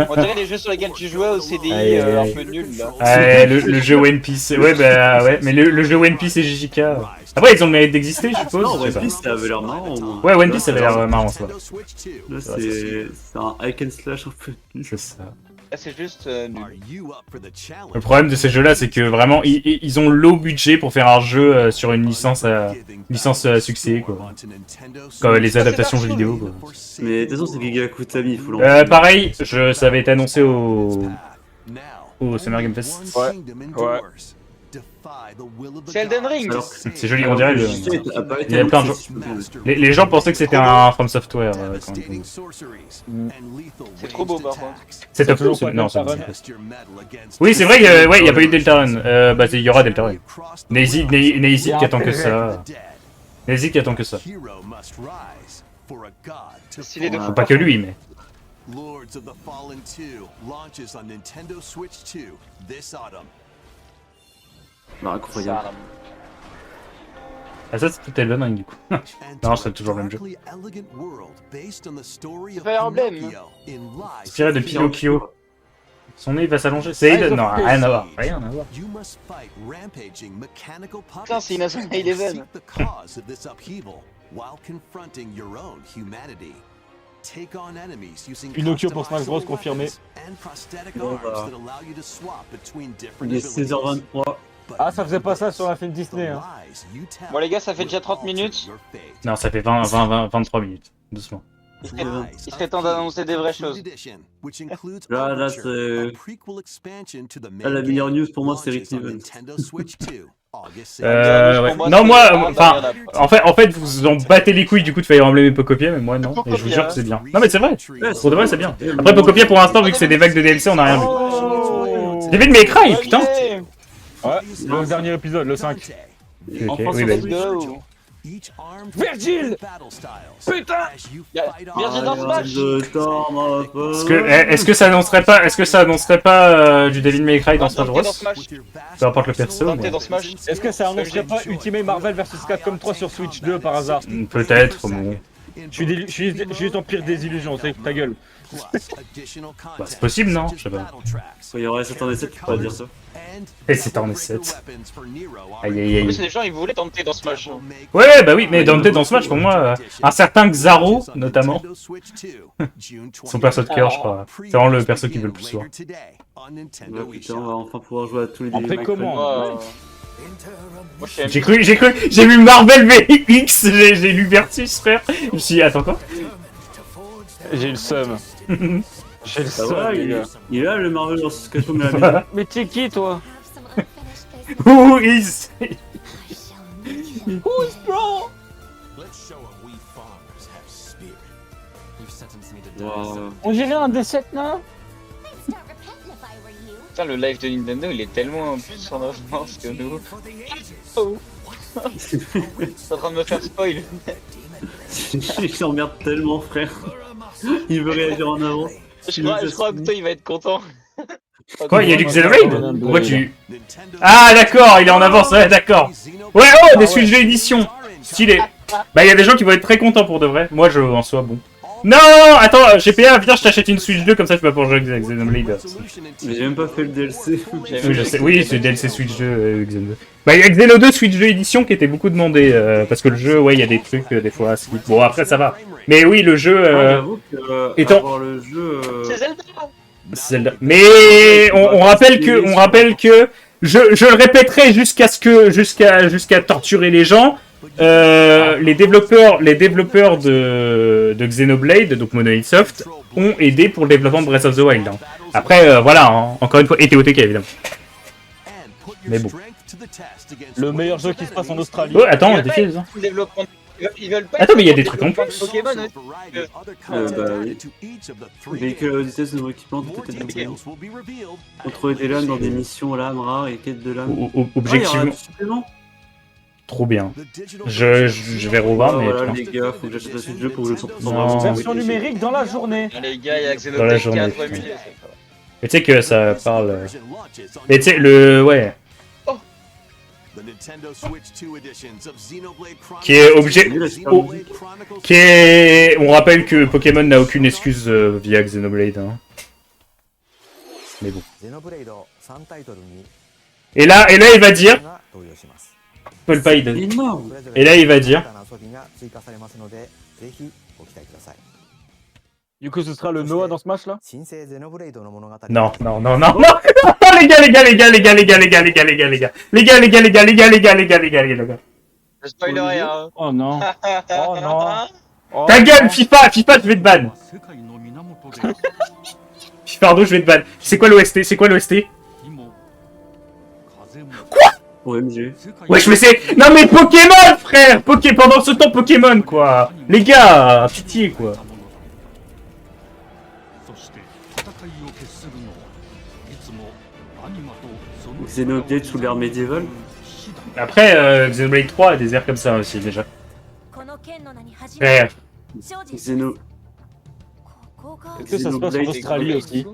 On dirait les jeux sur lesquels tu jouais au CDI Aïe, aïe, un aïe. peu nul là. Ouais, le jeu One Piece. Ouais, bah ouais, mais le jeu One Piece et JJK. Après, ils ont le mérite d'exister, je suppose. Non, je sais One pas. Piece, ça avait l'air marrant. au moins. Ouais, One Piece, ça avait l'air marrant, ça. Là, c'est un hack and slash un peu. C'est ça. Là, c'est juste nul. Le problème de ces jeux-là, c'est que vraiment, ils ont low budget pour faire un jeu sur une licence à succès, quoi. Comme les adaptations jeux vidéo, quoi. Mais de toute façon, c'est Giga Kutami, il faut l'envoyer. Pareil, ça avait été annoncé au Summer Game Fest. Ouais. C'est Elden Ring. Alors, C'est joli, on dirait le... a pas été Il y a plein de annoncé, Les gens pensaient que c'était un From Software. Quand même. C'est trop beau par contre. C'est top toujours c'est- pas Non, c'est Deltarune. Oui, c'est vrai qu'il ouais, y a pas eu de Deltarune. Bah, il y aura Deltarune. Nezik qui attend que ça. Nezik qui attend que ça. C'est stylé de Ouais. fou. Pas que lui, mais. Lords of the Fallen 2 launches on Nintendo Switch 2 this autumn. Bah, incroyable. Ça, Ah, ça, c'est peut-être Elden Ring, du coup. Non, c'est toujours le même jeu. C'est Fire Emblem. Inspiré de Pinocchio. Son nez va s'allonger. C'est Elden. Non, rien à voir. Rien à voir. Putain, c'est Innocent Eleven. Pinocchio pour Smash Bros confirmé. Bon, bah. Il est 16h23. Ah, ça faisait pas ça sur un film Disney. Hein. Bon les gars, ça fait déjà 30 minutes. Non, ça fait 23 minutes. Doucement. Il serait temps d'annoncer des vraies choses. Là, c'est. Là, la meilleure news pour moi, c'est Rick Steven. Ouais. Non, moi, enfin, en fait, vous en battez les couilles du coup de Fire Emblem et Pocopia, mais moi non. Et je vous jure que c'est bien. Non, mais c'est vrai. Pour de vrai, c'est bien. Après, Pocopia, pour l'instant, vu que c'est des vagues de DLC, on a rien vu. Oh, David May Cry, putain. Ouais, le dernier épisode, le 5. Ok, Enfin, oui, bah. Go. Virgile. Putain. Virgile dans Smash. Est-ce que ça annoncerait pas du David May Cry dans Smash Bros? Dans Smash. Peu importe le perso. Dante Mais... dans Smash. Est-ce que ça annoncerait pas Ultimate Marvel vs Capcom 3 sur Switch 2 par hasard? Peut-être, bon. Je suis juste en pire désillusion, c'est ta gueule. Bah, c'est possible, non? Je sais pas. Il y aurait 7 ans d'essai, tu peux pas dire ça. Et c'est en 7. Aïe aïe En aïe. plus, les gens ils voulaient tenter dans Smash. Ouais, bah oui, mais Dante dans Smash, pour moi, un certain Xaro, notamment. Son perso de cœur, je crois. C'est vraiment le perso qui veut le plus voir. Ouais, putain, on va enfin pouvoir jouer à tous les En Devil May Cry. précommande. Moi, je suis J'ai vu Marvel VX, j'ai lu Versus, frère. Je me suis dit, attends quoi? J'ai le seum. J'ai le Ça seum, va, les gars. il est là le Marvel vs Capcom à la maison. Mais t'es qui, toi? Who is... Wow. On dirait un D7 nain. Putain, le live de Nintendo il est tellement plus en avance que nous. Oh. T'es en train de me faire spoil. Il s'emmerde tellement, frère. Il veut réagir en avance. Je crois que toi il va être content. Quoi, il y a du Xenoblade? Pourquoi tu... Ah d'accord, il est en avance, ouais, d'accord. Ouais, oh, des Switch 2 édition. Stylé. Bah, il y a des gens qui vont être très contents pour de vrai. Moi, je en sois bon. Non, attends, GPA, viens, je t'achète une Switch 2, comme ça tu vas pouvoir jouer avec Xenoblade. Mais j'ai même pas fait le DLC. Oui, je sais. Oui, c'est DLC Switch 2, Xeno 2. Bah, il y a Xeno 2 Switch 2 édition qui était beaucoup demandé, parce que le jeu, ouais, il y a des trucs, des fois, c'est... Bon, après, ça va. Mais oui, le jeu... J'avoue que étant- avoir le jeu... C'est Zelda. Zelda. Mais on rappelle que je le répéterai jusqu'à torturer les gens. Les développeurs de Xenoblade, donc Monolith Soft, ont aidé pour le développement de Breath of the Wild. Hein. Après, voilà, hein, encore une fois, et TOTK évidemment. Mais bon. Le meilleur jeu qui se passe en Australie. Oh, attends, défi les gens. Développement. Ils veulent pas. Attends, mais il y a des trucs en plus. Pokémon. Bah oui. Véhicule à vitesse, nouveau équipement, tout était bien. Contrôler des lames dans des missions lames rares et quêtes de lames. Ah, il y aura Objectivement. un supplément. Trop bien. The digital Je vais revoir, mais Voilà, putain. les gars, faut que j'achète la suite du jeu pour que je le sorte Non. Version numérique dans la journée. Ah, les gars, il y a Dans la Xenoblade journée, 4 putain. émulé. Mais tu sais que ça parle. version launches on Mais tu sais, le. Ouais. the Nintendo Switch 2 editions of Xenoblade Chronicles Qui est obligé. 2, Oh, Xenoblade Chronicles qui est. On rappelle que Pokémon n'a aucune excuse via Xenoblade. Hein. Mais bon. ゼノブレイド3タイトルに Et là, il va dire. が登場します。 Paul Pide. Énorme. それぞれ Et là, il va dire. 新たな遊びが追加されますので、ぜひご期待ください。 Du coup, ce sera le Noah dans ce match là. 新生ゼノブレイドの物語。 Non, non, non, non, non. Les gars, les gars, les gars, les gars, les gars, les gars, les gars, les gars, les gars. Les gars, les gars, les gars, les gars, les gars, les gars, les gars, les gars. Je spoil rien. Oh non. Oh non. Oh, Ta gueule, non. FIFA, je vais te ban. Fifardo, je vais te ban. C'est quoi l'OST? C'est quoi l'OST? OMG. Wesh, mais c'est. Non, mais Pokémon, frère! Pendant ce temps, Pokémon, quoi! Les gars, pitié, quoi! Xenoblade sous l'ère médiévale. Après, Xenoblade 3 a des airs comme ça aussi, déjà. Frère, Xeno... Est-ce que ça se passe en Australie aussi?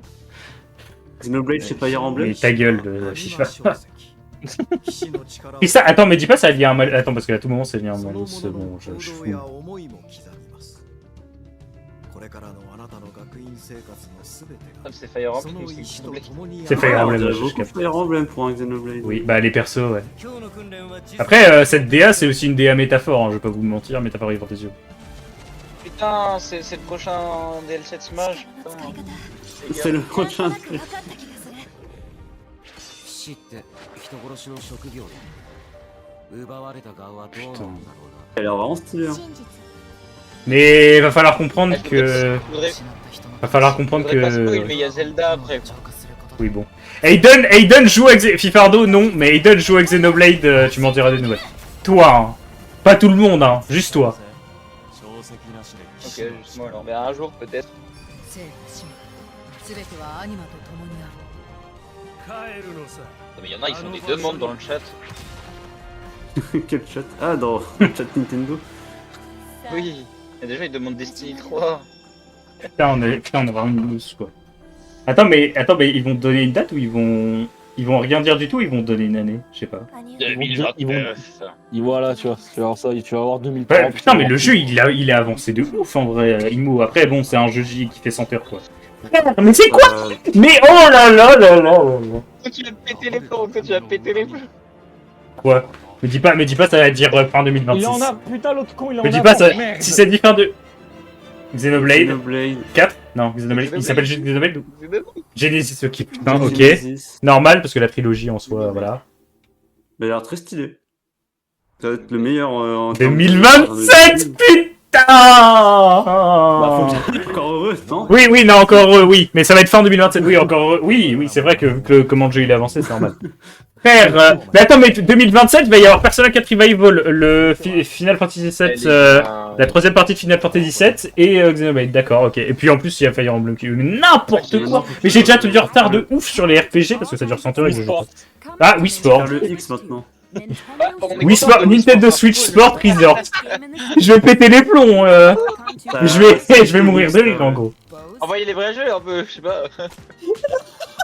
Xenoblade chez Fire Emblem. mais ta gueule, FIFA. Et ça, attends, mais dis pas ça vient un mal. Attends, parce qu'à tout moment, ça vient un mal. C'est bon, je fous. これからのあなたの学院生活のすべてが C'est Fire そ Emblem の ou 意 c'est 志と Xenoblade? 共に C'est Fire Ah, on Emblem, dirait je beaucoup capte. Fire Emblem pour un Xenoblade. Oui, bah les persos, ouais. 今日の訓練は実 Après, cette DA, c'est aussi une DA métaphore, hein, je vais pas vous mentir, métaphore et fantasio. Putain, c'est le prochain DLC de Smash. Putain. C'est le prochain. 死って人殺しの職業で奪われた側はどうなんだろうな Elle a l'air vraiment stylée. Hein. Mais va falloir comprendre Je que. voudrais, 失った人の Va falloir comprendre je voudrais pas spoil, mais que. il y a Zelda après. 浄化すること Oui, bon. Aiden joue avec. Fifardo, non, mais Aiden joue avec Xenoblade, tu m'en diras des nouvelles. Toi, hein. Pas tout le monde, hein, juste toi. 小石なしで Ok, justement, alors, mais un jour peut-être. 生と死全てはアニマと共にある Mais il y en a, ils font des demandes dans le chat. Quel chat? Ah, dans le chat Nintendo. Oui, et déjà ils demandent Destiny 3. Putain, on est vraiment une mousse, quoi. Attends, mais ils vont te donner une date ou ils vont rien dire du tout ou ils vont te donner une année? Je sais pas. 2029. Et voilà, tu vois, tu vas avoir ça, tu vas avoir 2030. Ouais, putain, mais le jeu, il est avancé de ouf, en vrai, Imo. Après, bon, c'est un jeu qui fait 100 heures, quoi. Frère, mais c'est quoi? Mais oh là là là là là. Toi tu vas péter les plombs, toi tu vas péter les plombs. Quoi? Me dis pas ça va dire fin 2026. Il en a, putain, l'autre con, il en a. Me dis pas ça, merde. si ça dit fin de... Xenoblade Xenoblade. 4? Non, Xenoblade, il s'appelle juste Xenoblade ou... Genesis, ok, putain, ok. Genesis. Normal, parce que la trilogie en soi, voilà. Mais elle a l'air très stylé. Ça va être le meilleur en termes de- 2027, putain! Bah, faut que j'aille encore heureux, non? Oui, oui, non, encore heureux, oui. Mais ça va être fin 2027, oui, encore heureux. Oui, oui, c'est vrai que comment le jeu il est avancé, c'est normal. Frère, mais attends, mais 2027, il va y avoir Persona 4 Revival, le Final Fantasy VII, la troisième partie de Final Fantasy VII et Xenoblade, d'accord, ok. Et puis en plus, il y a Fire Emblem qui... Mais n'importe quoi! Mais j'ai déjà tenu du retard de ouf sur les RPG parce que ça dure 100 heures et que je joue pas. Ah, Wii Sport. Faire le X maintenant. Wii Sport, Nintendo Switch Sport Resort. Je vais péter les plombs, je vais mourir de rire en gros. Envoyez les vrais jeux un peu, je sais pas.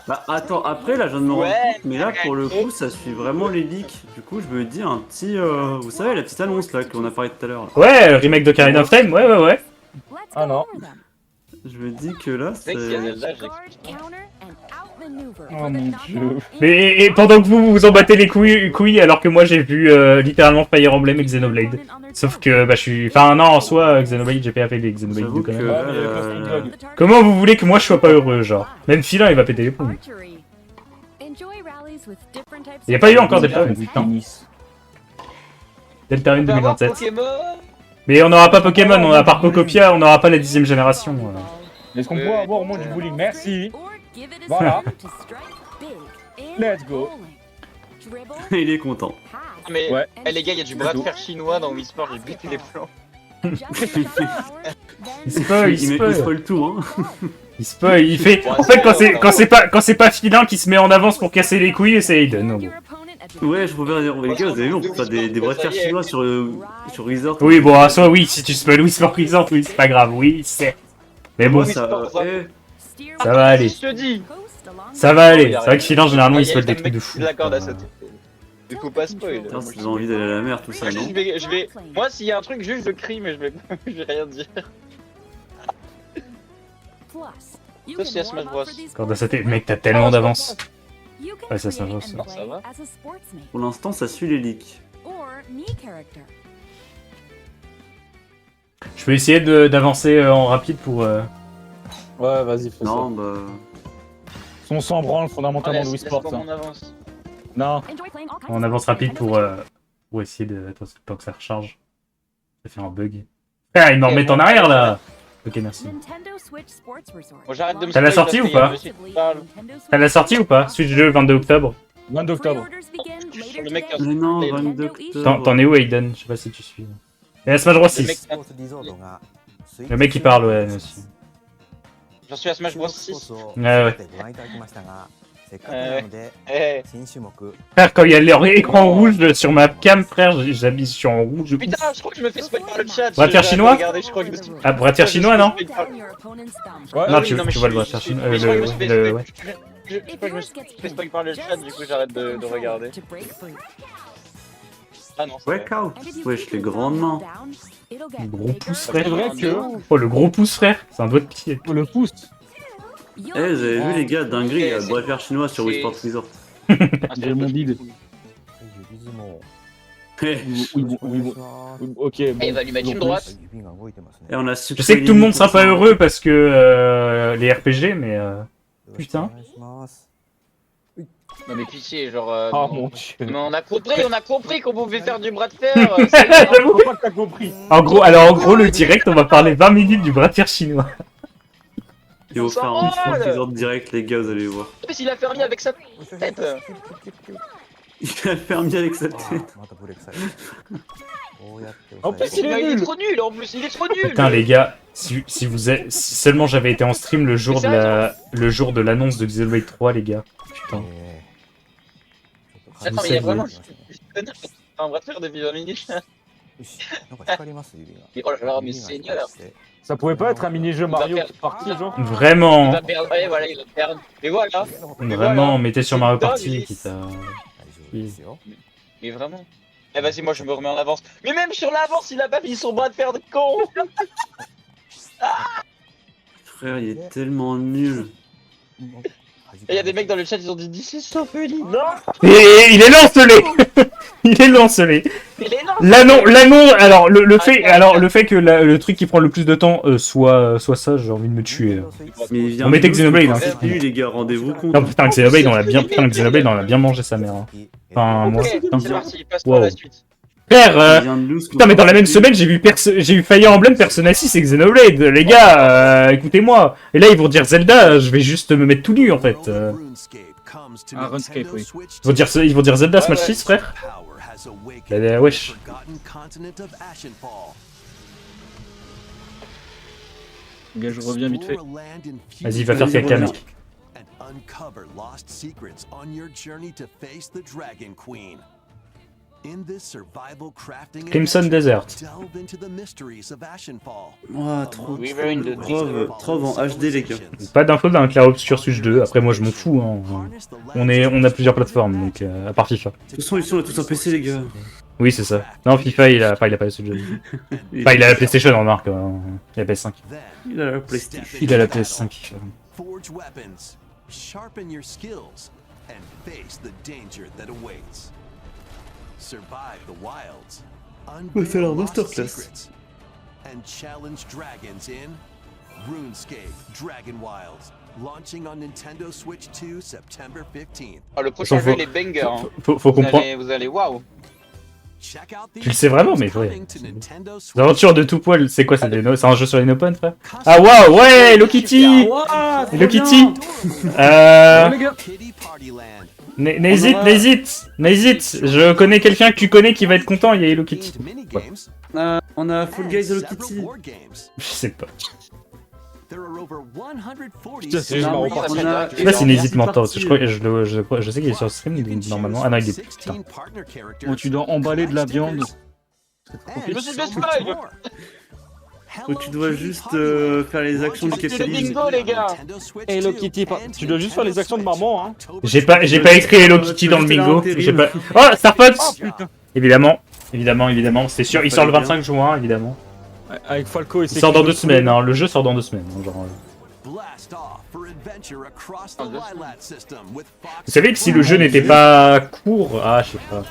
Bah attends, après là je viens de me rendre Ouais, compte, mais là pour le coup ça suit vraiment les leaks. Du coup je me dis un petit, vous savez la petite annonce là qu'on a parlé tout à l'heure. là. Ouais, remake de Ocarina of Time, ouais. Ah non. Je me dis que là C'est c'est... vrai qu'il y a Zelda, j'ai Oh mon dieu. Mais et pendant que vous vous en battez les couilles alors que moi j'ai vu littéralement Fire Emblem et Xenoblade. Sauf que bah je suis... Enfin non, en soi Xenoblade j'ai pas fait les Xenoblade J'avoue 2 quand que même. Ah, mais le Cosmic Dog. Comment vous voulez que moi je sois pas heureux genre? Même Philin il va péter les plombs. Il y a pas eu encore Deltarune, putain. Deltarune 2027. Pokémon. Mais on n'aura pas Pokémon, on a part Pocopia, on n'aura pas la 10ème génération. Est-ce qu'on peut avoir au moins du bowling? Merci. Voilà. Let's go. il est content. Mais Ouais. eh, les gars, il y a du bras de fer chinois dans Wii Sport, j'ai pété les plombs. Il spoil, il il spoil. spoil tout hein. Il spoil, il fait... En fait quand c'est pas Philin qui se met en avance pour casser les couilles, c'est Aiden. en gros. Ouais, je préfère dire, les gars, vous avez vu, on peut faire des bras de fer chinois sur Resort. Oui, bon, soit oui, si tu spell Wii Sport Resort, oui, c'est pas grave, oui, c'est. Mais bon, ça va aller. Je te dis. Ça va aller. C'est vrai que Finland, généralement, il spell des trucs de fou. D'accord, à sauter. Du coup, pas spoil. Putain, si j'ai envie d'aller à la mer, tout ça, non? Moi, s'il y a un truc, juste je crie, mais je vais rien dire. Sauf si à Smash Bros. Quand ça t'est... Mec, t'as tellement d'avance. Ouais, ça va. Non, ça va. Pour l'instant, ça suit les leaks. Je peux essayer d'avancer en rapide pour... Ouais, vas-y, fais Non, ça. bah. On s'en branle fondamentalement de Wii Sport. On avance. Non. On avance rapide pour essayer de... Attends, tant que ça recharge. Ça fait un bug. Ah, ils me remettent en arrière, là. Ok, merci. Bon, j'arrête de me T'as la spoil sortie parce ou pas qu'il y a monsieur qui parle. T'as la sortie ou pas? Switch 2, 22 octobre. 22 octobre. Sur le mec qui a Mais non, les- 22 octobre. T'en es où, Aiden? Je sais pas si tu suis. Et la Smash Bros 6. Le mec qui parle, ouais, aussi. J'en suis à Smash Bros 6. Ouais. Eh. Frère, quand il y a l'écran rouge sur ma cam, frère, j'habille sur en rouge. Putain, je crois que je me fais spoil par le chat. Bras de fer chinois Regardez, je crois que je me suis... Ah, bras de fer chinois, non? Ouais, Non, oui, tu mais vois le je- bras de fer chinois. je crois que je me suis fait Ouais. spoil. Je crois que je me suis fait spoil par le chat, du coup j'arrête de regarder. Ah non, c'est Wake out. Wesh, les grandes mains. Le gros pouce, C'est frère. vrai que Oh, le gros pouce, frère. C'est un doigt de pied. le pouce. Eh, vous avez vu, les gars, dinguerie, il y a le bras de fer chinois sur Wii Sport Resort. J'ai mon bide. Eh, Oui, ok. Et il va lui mettre une droite. et on a Je sais que tout le monde sera pas heureux parce que les RPG, mais putain. Non mais pitié, genre... Oh non. mon dieu. Mais on a compris qu'on pouvait faire du bras de fer. Je crois pas que t'as compris. En gros, le direct, on va parler 20 minutes du bras de fer chinois. Il va faire un Wii Sport Resort direct, les gars, vous allez voir. Mais s'il a fermé avec sa tête. Il a fermé avec sa tête. En plus, Il est trop nul, en plus, il est trop nul. Putain, les gars, si seulement j'avais été en stream le jour de l'annonce de Xenoblade 3, les gars. Putain. Attends, mais il y a vraiment... un bras de fer depuis 20 minutes. Mais oh là là, mais seigneur. Ça pouvait pas être un mini-jeu Mario Party, genre? Il Vraiment. va perdre, ouais, voilà, il va perdre. Et voilà. Vraiment, mettez sur Mario Party. Quitte à... Mais vraiment. Eh vas-y, moi je me remets en avance. Mais même sur l'avance, il a pas mis son bras de fer de con. Frère, il est tellement nul. Et il y a des mecs dans le chat, ils ont dit d'ici Sophonie. Non. Et il est lancelé. Il est lancelé. Il est lent. L'annon, alors le fait que le truc qui prend le plus de temps soit ça, j'ai envie de me tuer. Mais il vient On mettait de Xenoblade, hein. Lui, les gars, rendez-vous compte. Non, putain, Xenoblade, on a bien mangé sa mère. Hein. Enfin, moi, Ok, putain. c'est parti, passe-moi à la suite. Frère, Il vient de lose putain, mais dans la même semaine, j'ai eu Fire Emblem, Persona 6 et Xenoblade. Les gars, écoutez-moi. Et là, ils vont dire Zelda, je vais juste me mettre tout nu, en fait. Ah, RuneScape, oui. Ils vont dire Zelda Smash 6, frère. Bah, wesh. Gars, je reviens vite fait. Vas-y, va faire caca, mec. Uncover lost secrets on your journey to face the Dragon Queen. In this survival crafting Crimson adventure, Desert. delve into the mysteries of Ashenfall. Ouah, trop Trove en HD, les gars. Pas d'infos dans le Clair Obscur Switch 2. Après, moi, je m'en fous. Hein. On a plusieurs plateformes, donc à part FIFA. De toute façon, ils sont tous en PC, les gars. Oui, c'est ça. Non, FIFA, il a pas le Switch 2. Enfin, il a la PlayStation, on remarque. Il a la PS5. Il a la PlayStation. Il a la PS5. Forge weapons, sharpen your skills, and face the danger that awaits. Survive the wilds, Ouais, c'est leur unveil lost masterclass. secrets, and challenge dragons in RuneScape Dragon Wilds, launching on Nintendo Switch 2 September 15th. Oh, le prochain Faut- jeu, il est banger. Hein. Faut comprendre. Vous allez waouh. Check out these Tu le sais vraiment, mais games ouais. coming to Nintendo Switch Les aventures de tout poil, c'est quoi? C'est un jeu sur Inopon, frère? Ah, waouh, ouais, Hello Kitty! Hello Kitty! Kitty Party Land. N'hésite, je connais quelqu'un que tu connais qui va être content, il y a Hello Kitty. Minigames On a Full Guys Hello several Kitty. board games. Je sais pas. There are over 140 Putain, c'est Non, marrant. on Je a sais pas s'il n'hésite énormément de mentor. Je parties. crois, je sais qu'il est sur stream normalement. Ah non, il est. Putain. Bon, tu dois emballer de la viande. Je me suis fait spoil. Donc tu dois juste faire les actions du C'est le capitalisme. bingo, les gars. Hello Kitty, tu dois juste faire les actions de maman, hein. J'ai pas écrit Hello Kitty dans le bingo. J'ai pas. Oh, Star Fox. Putain. Évidemment, c'est sûr. Il sort le 25 juin, évidemment. Avec Falco et Il sort dans 2 semaines. Hein. Le jeu sort dans 2 semaines. Hein, genre. Blast off for adventure across the Lilat system with Fox. Vous savez que si le jeu n'était pas court, ah, je sais pas.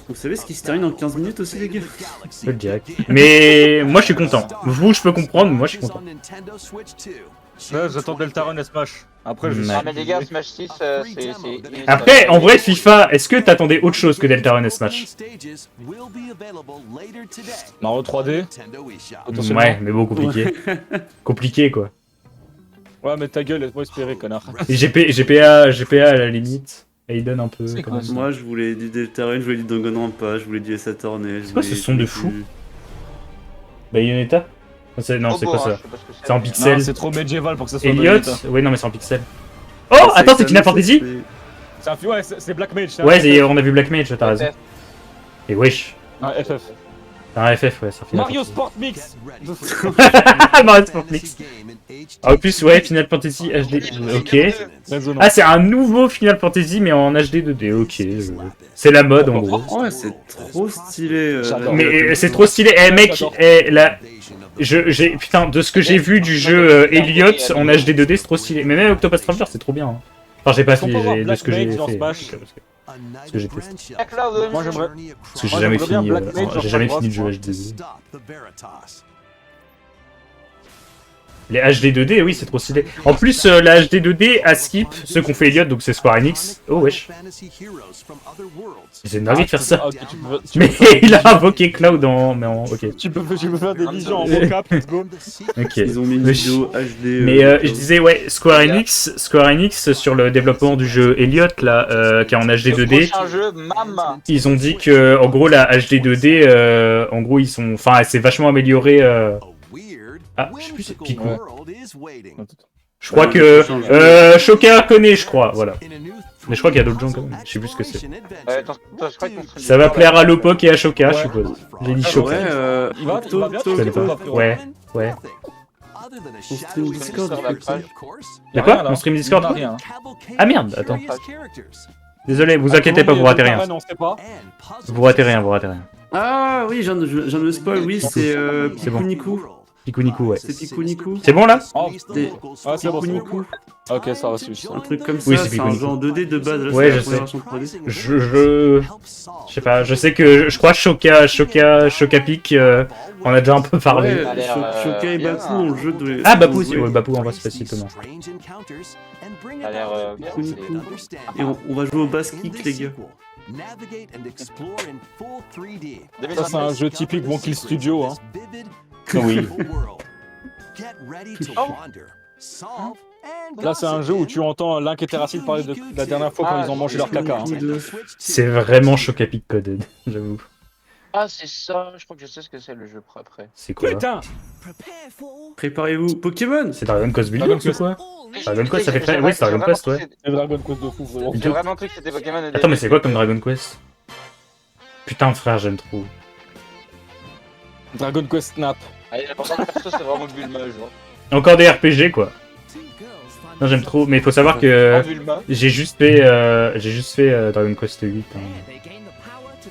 Vous savez ce qui se termine en 15 minutes aussi, les gars? Je peux le direct. Mais moi, je suis content. Vous, je peux comprendre, mais moi, je suis content. Là, j'attends Deltarune et Smash. Après, je Ouais. Ah, mais les gars, Smash 6, c'est. Après, en vrai, FIFA, est-ce que t'attendais autre chose que Deltarune et Smash? Mario 3D. Ouais, mais bon, compliqué. Compliqué, quoi. Ouais, mais ta gueule, laisse-moi espérer, connard. Et GPA à la limite. Aiden un peu. C'est quand quoi, même. ça Moi, je voulais du Deltarune, je voulais du Danganronpa, je voulais du Saturne. C'est quoi ce son de fou? Bayonetta? Non, c'est quoi ça? C'est en Non, pixel. c'est trop médiéval pour que ça soit Elliot? Bayonetta. Ouais, non, mais c'est en pixel. Oh, attends, c'est Final Fantasy? C'est un ouais, c'est Black Mage. Ouais, on a vu Black Mage, t'as raison. Et wesh. Un FF. C'est un FF, ouais, c'est un Final Mario Fantasy. Sport Mix. Mario Sport Mix. Ah, en plus, ouais, Final Fantasy HD. Ok. Ah, c'est un nouveau Final Fantasy, mais en HD 2D. Ok. C'est la mode, en gros. Ouais, c'est trop stylé. Mais c'est trop stylé. Eh, mec, là. Putain, de ce que j'ai vu du jeu Elliot en HD 2D, c'est trop stylé. Mais même Octopus Traveler, c'est trop bien. Hein. Enfin, j'ai pas fini de ce que j'ai fait. Ce que j'ai testé. Moi, j'aimerais. Parce que j'ai jamais fini. J'ai jamais fini le jeu HD 2D. Les HD 2D, oui, c'est trop stylé. En plus, la HD 2D a skip ceux qu'on fait Elliot, donc c'est Square Enix. Oh wesh. C'est une dinguerie de faire ça. Ah, ok, tu peux Mais faire il a invoqué Cloud en. Mais en. Ok. Tu peux faire des visions en vocap, let's go. Ok. Ils ont mis une vidéo HD. Mais je disais, ouais, Square Enix sur le développement du jeu Elliot, là, qui est en HD 2D. Jeu, maman. Ils ont dit que, en gros, la HD 2D, en gros, ils sont. Enfin, elle s'est vachement améliorée. Ah, je sais plus c'est qui quoi. Je crois que. Shoka connaît, je crois, voilà. Mais je crois qu'il y a d'autres gens quand même. Je sais plus ce que c'est. Ça va plaire à Lopok et à Shoka, je suppose. J'ai dit Shoka. Ouais, Il va bien, Je connais pas. Ouais, ouais. On stream Discord, tu fais ça. Y'a quoi? On stream Discord? Rien. Ah merde, attends. Désolé, vous inquiétez pas, vous ratez rien. Non, c'est pas. Vous ratez rien, vous ratez rien. Ah oui, je viens de me spoil, oui, c'est C'est bon. Pikuniku. Pikuniku, ouais. C'est Pikuniku. C'est bon là? Oh, C'est ah, c'est bon. Pikuniku. Ok, ça va suivre. Un truc comme ça, Oui, c'est c'est un Pikuniku. jeu en 2D de base. Là, Ouais, c'est la je première sais. version 3D. Je sais pas, je sais que je crois Shoka Pic, on a déjà un peu parlé. Ouais, Ça a l'air, Shoka et bien, Bapu hein. ont le jeu de. Ah, Bapu aussi, ouais, Bapu en vrai, c'est facile, Thomas. Ça a l'air bien. Pikuniku. Et on va jouer au bass kick, les gars. Ça, c'est un jeu typique Bon Kill Studio, hein. Oui. Là, c'est un jeu où tu entends Link et Terracil parler de la dernière fois quand ils ont mangé leur caca. Hein. C'est vraiment Shoka Pic coded, j'avoue. Ah, c'est ça. Je crois que je sais ce que c'est le jeu après. C'est quoi? Putain! Préparez-vous. Pokémon. C'est Dragon Quest Builder Dragon ou Quest. quoi? Dragon Quest, ça fait très. Oui, c'est Dragon Quest, ouais. C'est Dragon Quest de fou, vraiment. J'ai vraiment cru que c'était Pokémon. au Attends, début. mais c'est quoi comme Dragon Quest? Putain, frère, j'aime trop. Dragon Quest Snap. Ah, l'important que perso, c'est vraiment Bulma, genre. Encore des RPG, quoi. Non, j'aime trop, mais il faut savoir que Bulma. j'ai juste fait Dragon Quest 8. Hein.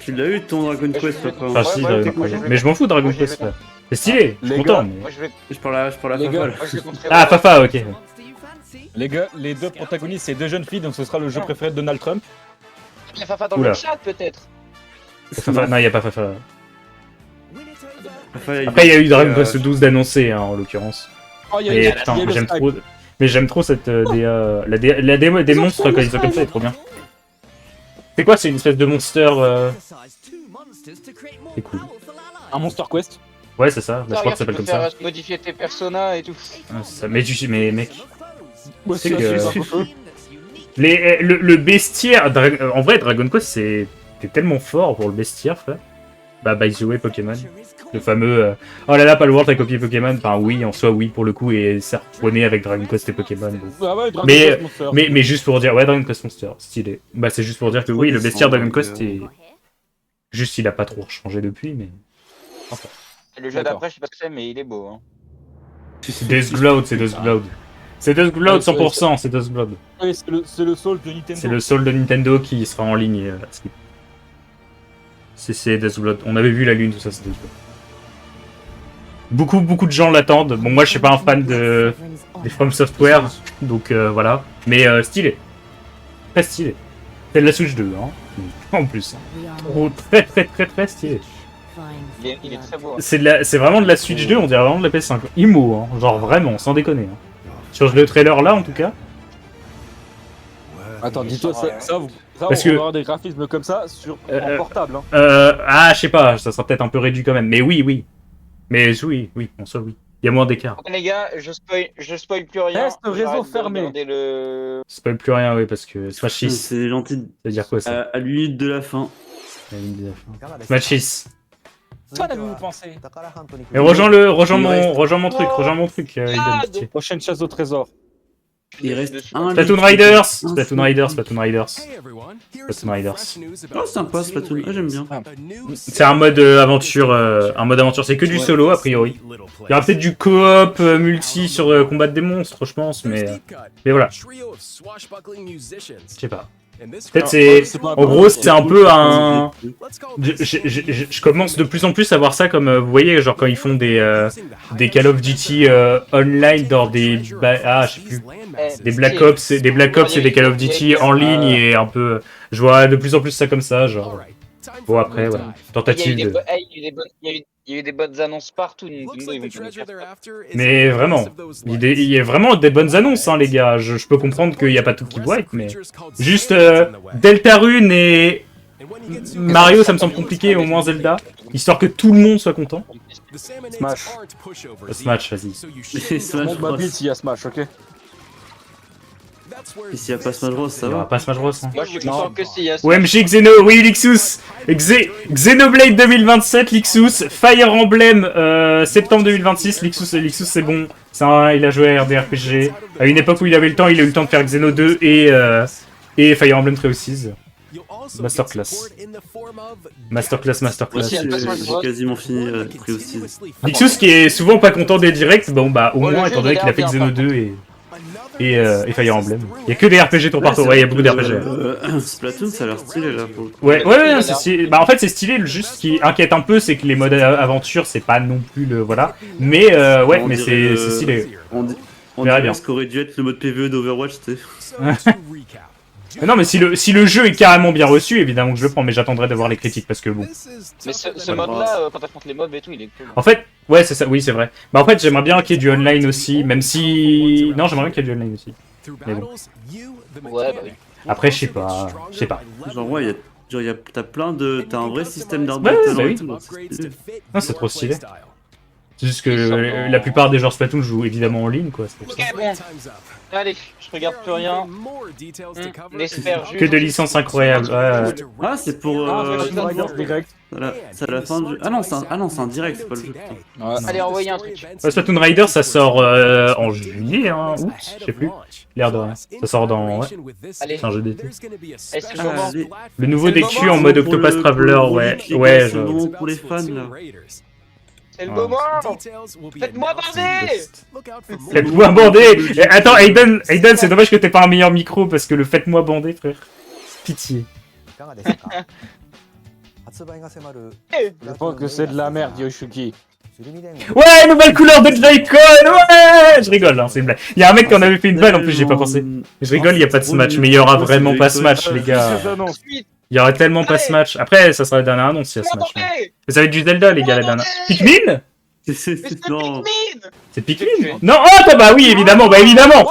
Tu l'as eu ton Dragon Quest, papa. Enfin, si, ouais, Dragon ouais, Quest. ouais, Mais je m'en fous de Dragon moi, je Quest, vais là. C'est stylé, je suis Les content. gars, Mais... Moi, je vais. Je parle à la Les gars, Fafa, là. Moi, je vais contrer. Ah, Fafa, ok. Les gars, les deux protagonistes, c'est deux jeunes filles, donc ce sera le jeu préféré de Donald Trump. Il y a Fafa dans Oula. le chat, peut-être. Fafa, non, il n'y a pas Fafa. Fafa, Après, il y a eu Dragon Quest 12 d'annoncé, hein, en l'occurrence. Oh, il y a Et eu- putain, il y a eu le j'aime Skype. trop. Mais j'aime trop cette DA. La démo des monstres quand ils sont comme ça, est trop bien. C'est quoi? C'est une espèce de monster. C'est cool. Un Monster Quest. Ouais, c'est ça. Bah, je crois que ça Regarde, s'appelle tu comme peux ça. faire modifier tes personas et tout. Ah, c'est ça. Mais mais mec. Ouais, C'est ça, que- c'est un peu- Le bestiaire. En vrai, Dragon Quest, c'est. T'es tellement fort pour le bestiaire, frère. Bah, by the way, Pokémon. Le fameux oh là là, pas le World a copié Pokémon. Enfin, oui, en soi, oui, pour le coup, et ça reprenait avec Dragon Quest et Pokémon. Donc. Ah ouais, Dragon Quest Monster. Mais juste pour dire, ouais, Dragon Quest Monster, stylé. Bah, c'est juste pour dire que oui, le bestiaire Dragon Quest est. Juste, il a pas trop changé depuis, mais. Enfin. Le jeu d'après, je sais pas ce que c'est, mais il est beau. Hein. C'est Dustgloud, c'est Dustgloud. C'est Dustgloud 100%, c'est Dustgloud. Oui, c'est le Soul de Nintendo. C'est le Soul de Nintendo qui sera en ligne. C'est Dustgloud. On avait vu la lune, tout ça, c'est Dustgloud. Beaucoup de gens l'attendent. Bon, moi, je suis pas un fan des From Software, donc voilà. Mais stylé. Très stylé. C'est de la Switch 2, hein. En plus. Oh, très stylé. Il est très beau. Hein. C'est vraiment de la Switch 2, on dirait vraiment de la PS5. IMO, hein. Genre vraiment, sans déconner. Hein. Sur le trailer là, en tout cas. Attends, dis-toi, ça Parce on que va avoir des graphismes comme ça en portable. Hein. Je sais pas, ça sera peut-être un peu réduit quand même. Mais oui. Mais oui, en soi, oui. Il y a moins d'écart. Ok, les gars, je spoil plus rien. Reste réseau fermé. Spoil plus rien, oui, parce que Smash 6. C'est gentil. Ça veut dire quoi ça? À l'unité de la fin. Smash 6. Qu'en avez-vous pensé? Mais rejoins mon truc. Prochaine chasse au trésor. Il reste un. Splatoon Riders. Oh, sympa Splatoon, j'aime bien. C'est un mode aventure, c'est que du solo a priori. Il y aura peut-être du coop multi sur combattre des monstres, je pense, mais voilà. Je sais pas. Peut-être c'est, en gros, c'est un peu un. Je commence de plus en plus à voir ça comme, vous voyez, genre quand ils font des Call of Duty online dans des, je sais plus, des Black Ops et des Call of Duty en ligne et un peu, je vois de plus en plus ça comme ça, genre. Bon après, voilà, tentative de. Il y a eu des bonnes annonces partout. Nintendo, ils vont pas nous faire ça. Mais vraiment, il y a vraiment des bonnes annonces, hein, les gars. Je peux comprendre qu'il n'y a pas tout qui voit, mais juste Deltarune et Mario, ça me semble compliqué, au moins Zelda, histoire que tout le monde soit content. Smash, vas-y. Montre ma bite s'il y a Smash, ok? Et s'il n'y a pas Smash Bros, ça Il n'y aura va. pas Smash Bros. Hein. Moi, je suis content que s'il y a OMG Xeno, oui Lixus, Xenoblade 2027, Lixus, Fire Emblem septembre 2026, Lixus c'est bon, il a joué à RDRPG, à une époque où il avait le temps, il a eu le temps de faire Xeno 2 et Fire Emblem Treehouse. Masterclass. J'ai quasiment fini Treehouse. Lixus qui est souvent pas content des directs, bon bah au moins étant donné qu'il a fait Xeno 2 et Fire Emblem. Il y a que des RPG tour par tour, ouais, il y a beaucoup d'RPG. Splatoon, ça a l'air stylé là pour le coup. Ouais, c'est stylé. Bah en fait c'est stylé, juste ce qui inquiète un peu c'est que les modes aventure c'est pas non plus le voilà. Mais ouais, mais c'est stylé. On dirait ce qu'aurait dû être le mode PvE d'Overwatch, tu sais. Non mais si le jeu est carrément bien reçu, évidemment que je le prends, mais j'attendrai d'avoir les critiques parce que bon. Mais ce mode-là, quand t'affrontes les mobs et tout, il est cool. En fait, ouais c'est ça, oui c'est vrai. Bah en fait j'aimerais bien qu'il y ait du online aussi, même si... Non j'aimerais bien qu'il y ait du online aussi. Mais bon. Ouais, bah oui. Après je sais pas. Genre ouais, t'as plein de... T'as un vrai système d'arbre. Ouais, bah oui. Non c'est trop stylé. C'est juste que la plupart des joueurs Splatoon jouent évidemment en ligne quoi. Ok bon. Allez, je regarde plus rien. J'espère juste. Que de licences incroyables. Ouais. Ah c'est pour... direct. C'est à la fin du... Ah non, c'est un direct, c'est pas le jeu. Ouais. Allez, envoyez un truc. Splatoon Rider ça sort en juillet, hein, août, je sais plus. L'air de rien. Ça sort dans... Ouais. Allez. C'est un jeu d'été. Allez, c'est le moment. Le nouveau DQ en mode Octopus Traveler, ouais. Ouais, c'est le moment pour les fans là. C'est le moment. Faites-moi bander. Faites-moi bander. Attends, Aiden, c'est dommage que t'aies pas un meilleur micro parce que le faites-moi bander, frère. Pitié. Je pense que c'est de la merde, Yoshiki. Ouais, nouvelle couleur de Joy-Con. Ouais, je rigole, hein, c'est une blague. Il y a un mec qui en avait fait une balle en plus, j'ai pas pensé. Je rigole, il y a pas de Smash, mais il y aura vraiment pas Smash, les gars. Il y aurait tellement pas Smash. Après, ça sera la dernière annonce, s'il y a Smash. Mais ça va être du Zelda, les gars, la dernière. Pikmin? Non. C'est Pikmin? Non, oh, bah oui, évidemment, évidemment.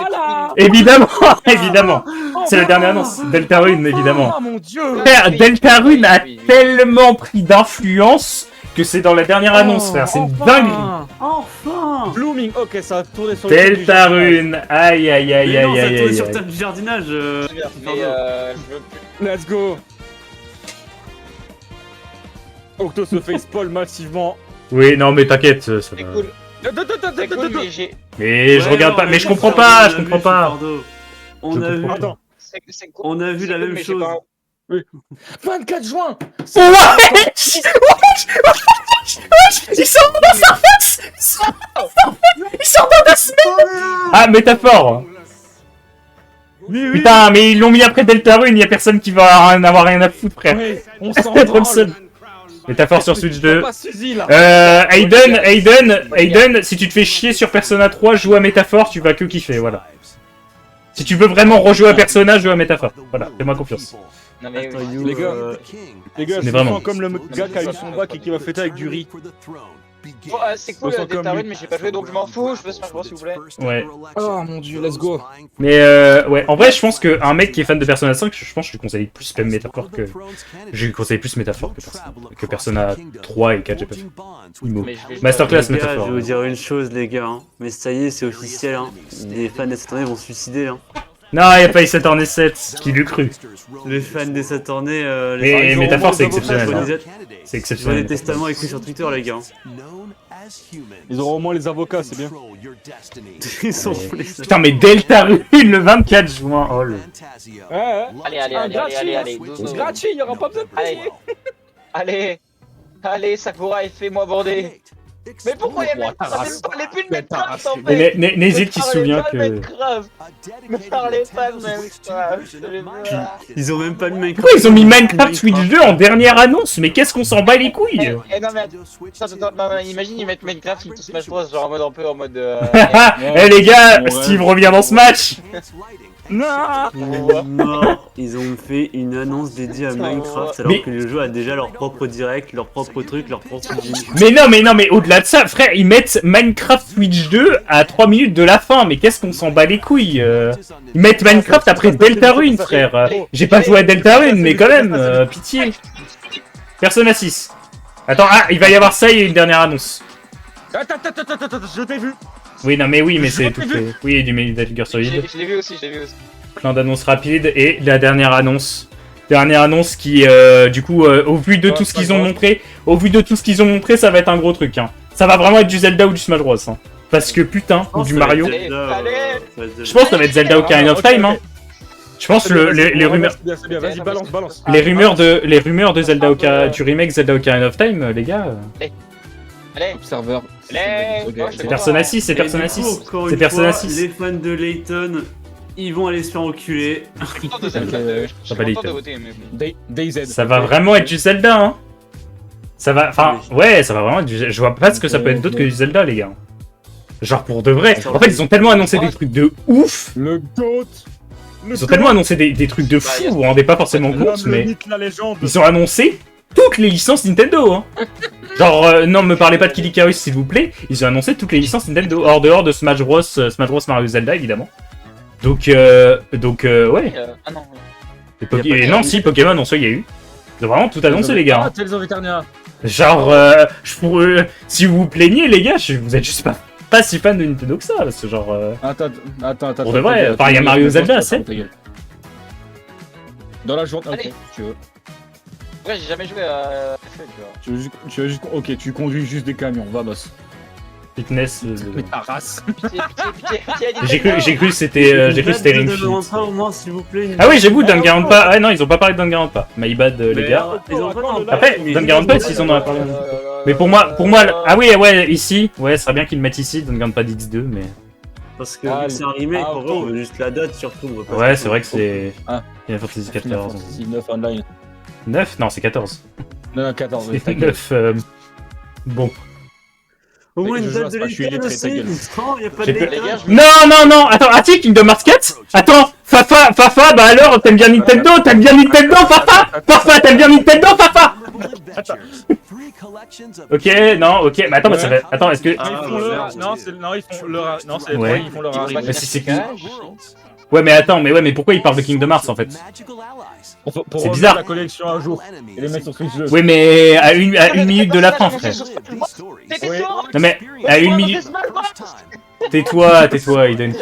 C'est la dernière annonce. Deltarune, évidemment. Oh mon dieu! Frère, Deltarune a tellement pris d'influence que c'est dans la dernière annonce, frère. C'est une dinguerie. Enfin! Blooming, ok, ça a tourné sur Deltarune, aïe. Non, ça tourne sur table du jardinage. Mais je veux plus. Let's go! Octo se fait spoil massivement. Oui, non, mais t'inquiète, ça C'est va. cool. C'est cool, mais j'ai. Mais je regarde pas, mais je comprends pas, je comprends pas. On Je a vu, comprends Attends. C'est cool. on a vu C'est la cool, même mais j'ai chose. pas- 24 juin. Ils sont dans sa face. Ils sont dans la semaine. Ah, métaphore. Oui, oui. Putain, mais ils l'ont mis après Deltarune, y a personne qui va en avoir rien à foutre, frère. Ouais, on s'en Trop le seul. branle. Métaphore sur Switch 2. Pas Suzy là. Aiden, si tu te fais chier sur Persona 3, joue à Métaphore, tu vas que kiffer, voilà. Si tu veux vraiment rejouer à Persona, joue à Métaphore. Voilà, fais-moi confiance. Non, mais oui. Les gars, les gars, Mais je vraiment. sens comme le gars qui a eu son bac et qui va fêter avec du riz. Bon, c'est cool, Je me sens comme Deltarune, lui. mais j'ai pas joué donc je m'en fous. Je veux Smash Bros, s'il vous plaît. Ouais. Oh mon dieu, let's go. Mais ouais, en vrai, je pense qu'un mec qui est fan de Persona 5, je pense que je lui conseille plus même Métaphore que... Je lui conseille plus Métaphore que Persona 3 et 4, j'ai pas fait. Imo. Mais je vais jouer Masterclass, avec- Les gars, Métaphore. je vais vous dire une chose, les gars. Hein. Mais ça y est, c'est officiel. Hein. Les fans de cette année vont se suicider. Hein. Non, y'a pas eu 7 en 7, qui l'eût cru. Les fans de cette année. Mais ils auront Métaphore, moins c'est d'avocats. exceptionnel, Je vois hein. des- C'est Je vois des exceptionnel. testaments écrits sur Twitter, les gars. Ils auront au moins les avocats, c'est bien. Ils sont Mais- les Putain, mais Deltarune le 24 juin. Oh le. Ouais, Allez, C'est gratuit, il y aura pas besoin de Allez. payer. Allez, Sakura, et fais-moi border. Mais pourquoi il y a même pas les pulls de Minecraft en Mais fait? Nézit qui se souvient que. Ne parlez pas de Minecraft. Ils ont même pas mis Minecraft. Pourquoi ils ont mis Minecraft Switch 2 en dernière annonce? Mais qu'est-ce qu'on s'en bat les couilles? Eh non mais attends, non, imagine ils mettent Minecraft into Smash Bros genre en mode un peu en mode Eh les gars, Ouais. Steve revient dans ce match. Non. Non, ils ont fait une annonce dédiée à Minecraft alors Mais- que le jeu a déjà leur propre direct, leur propre truc, leur propre gimmick. Mais au-delà de ça, frère, ils mettent Minecraft Switch 2 à 3 minutes de la fin. Mais qu'est-ce qu'on s'en bat les couilles? Ils mettent Minecraft après Deltarune, frère. J'ai pas joué à Deltarune, mais quand même, pitié. Persona 6. Attends, ah, il va y avoir ça et une dernière annonce. Attends, je t'ai vu. Oui, non, mais oui, mais c'est l'ai tout. vu. Oui, du Metal Gear Je Solid. l'ai vu aussi. Plein d'annonces rapides et la dernière annonce. Dernière annonce qui, du coup, au vu de tout ce qu'ils ont montré, ça va être un gros truc. Hein. Ça va vraiment être du Zelda ou du Smash Bros. Hein. Parce que putain, ou du Mario. Allez. Je pense que ça va être Zelda Ocarina of Time. Hein. Je pense les rumeurs. C'est bien, vas-y, balance. Les rumeurs de Zelda du remake Zelda Ocarina of Time, les gars. Allez, Observeur. C'est Persona 6, c'est Persona 6. C'est Persona 6. Les fans de Layton, ils vont aller se faire enculer. Je suis content de voter, mais bon. DayZ. Ça va vraiment être du Zelda, hein. Ça va, enfin, ouais, ça va vraiment être du... Je vois pas ce que ça peut être d'autre que du Zelda, les gars. Genre pour de vrai. En fait, ils ont tellement annoncé des trucs de ouf. Le GOAT. Ils ont tellement annoncé des trucs de fou, vous vous rendez pas forcément compte, mais... mythe, la légende. Ils ont annoncé toutes les licences Nintendo, hein. Genre, non, me parlez pas de Kid Icarus, s'il vous plaît. Ils ont annoncé toutes les licences Nintendo, hors dehors de Smash Bros, Mario Zelda, évidemment. Donc, ouais. Ah non. Et non, si, Pokémon, en soi, il y a eu. Ils ont vraiment tout annoncé, les gars. Ah, Tales of Eternia. Genre, si vous vous plaignez, les gars, vous êtes juste pas si fan de Nintendo que ça, parce que genre... Attends. Pour de vrai, enfin, il y a Mario Zelda, c'est... Dans la journée, ok, Allez. tu veux. Ouais, j'ai jamais joué à FF, tu vois. Tu veux juste. Ok, tu conduis juste des camions, va boss. Fitness... Mais ta race. Pitié, J'ai cru que c'était Ring Ne Fit. demande pas au moins, s'il vous plaît. une- Ah oui, j'avoue, Danganronpa... Ah non, ils ont pas parlé de Danganronpa. My bad, les Mais, gars. ils ont pas parlé. Après, Mais Danganronpa, ils ont s'ils en pas ont parlé... Mais pour moi, ah oui, ouais, ici, ouais, ce serait bien qu'ils le mettent ici, Danganronpa X2, mais... Parce que vu que c'est un remake, en vrai, on veut juste la date surtout. on veut pas Ouais, se- c'est vrai que c'est... Ah. Final Fantasy 14. 9 online. 9? Non, c'est 14. Non, 14, oui, C'est ta gueule. 9, bon. Au moins Je une joue à date de Smash, je suis Layton illettré, ta aussi. gueule. Non, y a pas de J'ai Layton. Les gars, je Non, attends, ah, tu Kingdom Hearts 4? Attends, Fafa, bah alors, t'aimes bien Nintendo, Fafa, t'aimes bien Nintendo, Fafa! Ok, non, ok, mais attends, mais ça fait... Attends, est-ce que... Ils font leur. Non, ils font leur. Non, c'est Ouais. ils font leur Ils font arrivée. Mais si c'est qui? Cache. Ouais, mais attends, mais pourquoi il parle de Kingdom Hearts, en fait? Pour C'est remettre bizarre. la collection à jour et les mettre sur Switch 2. Oui, mais à une minute de la fin, frère. C'était Oui. sûr. Non mais, à une minute... Tais-toi, Eden,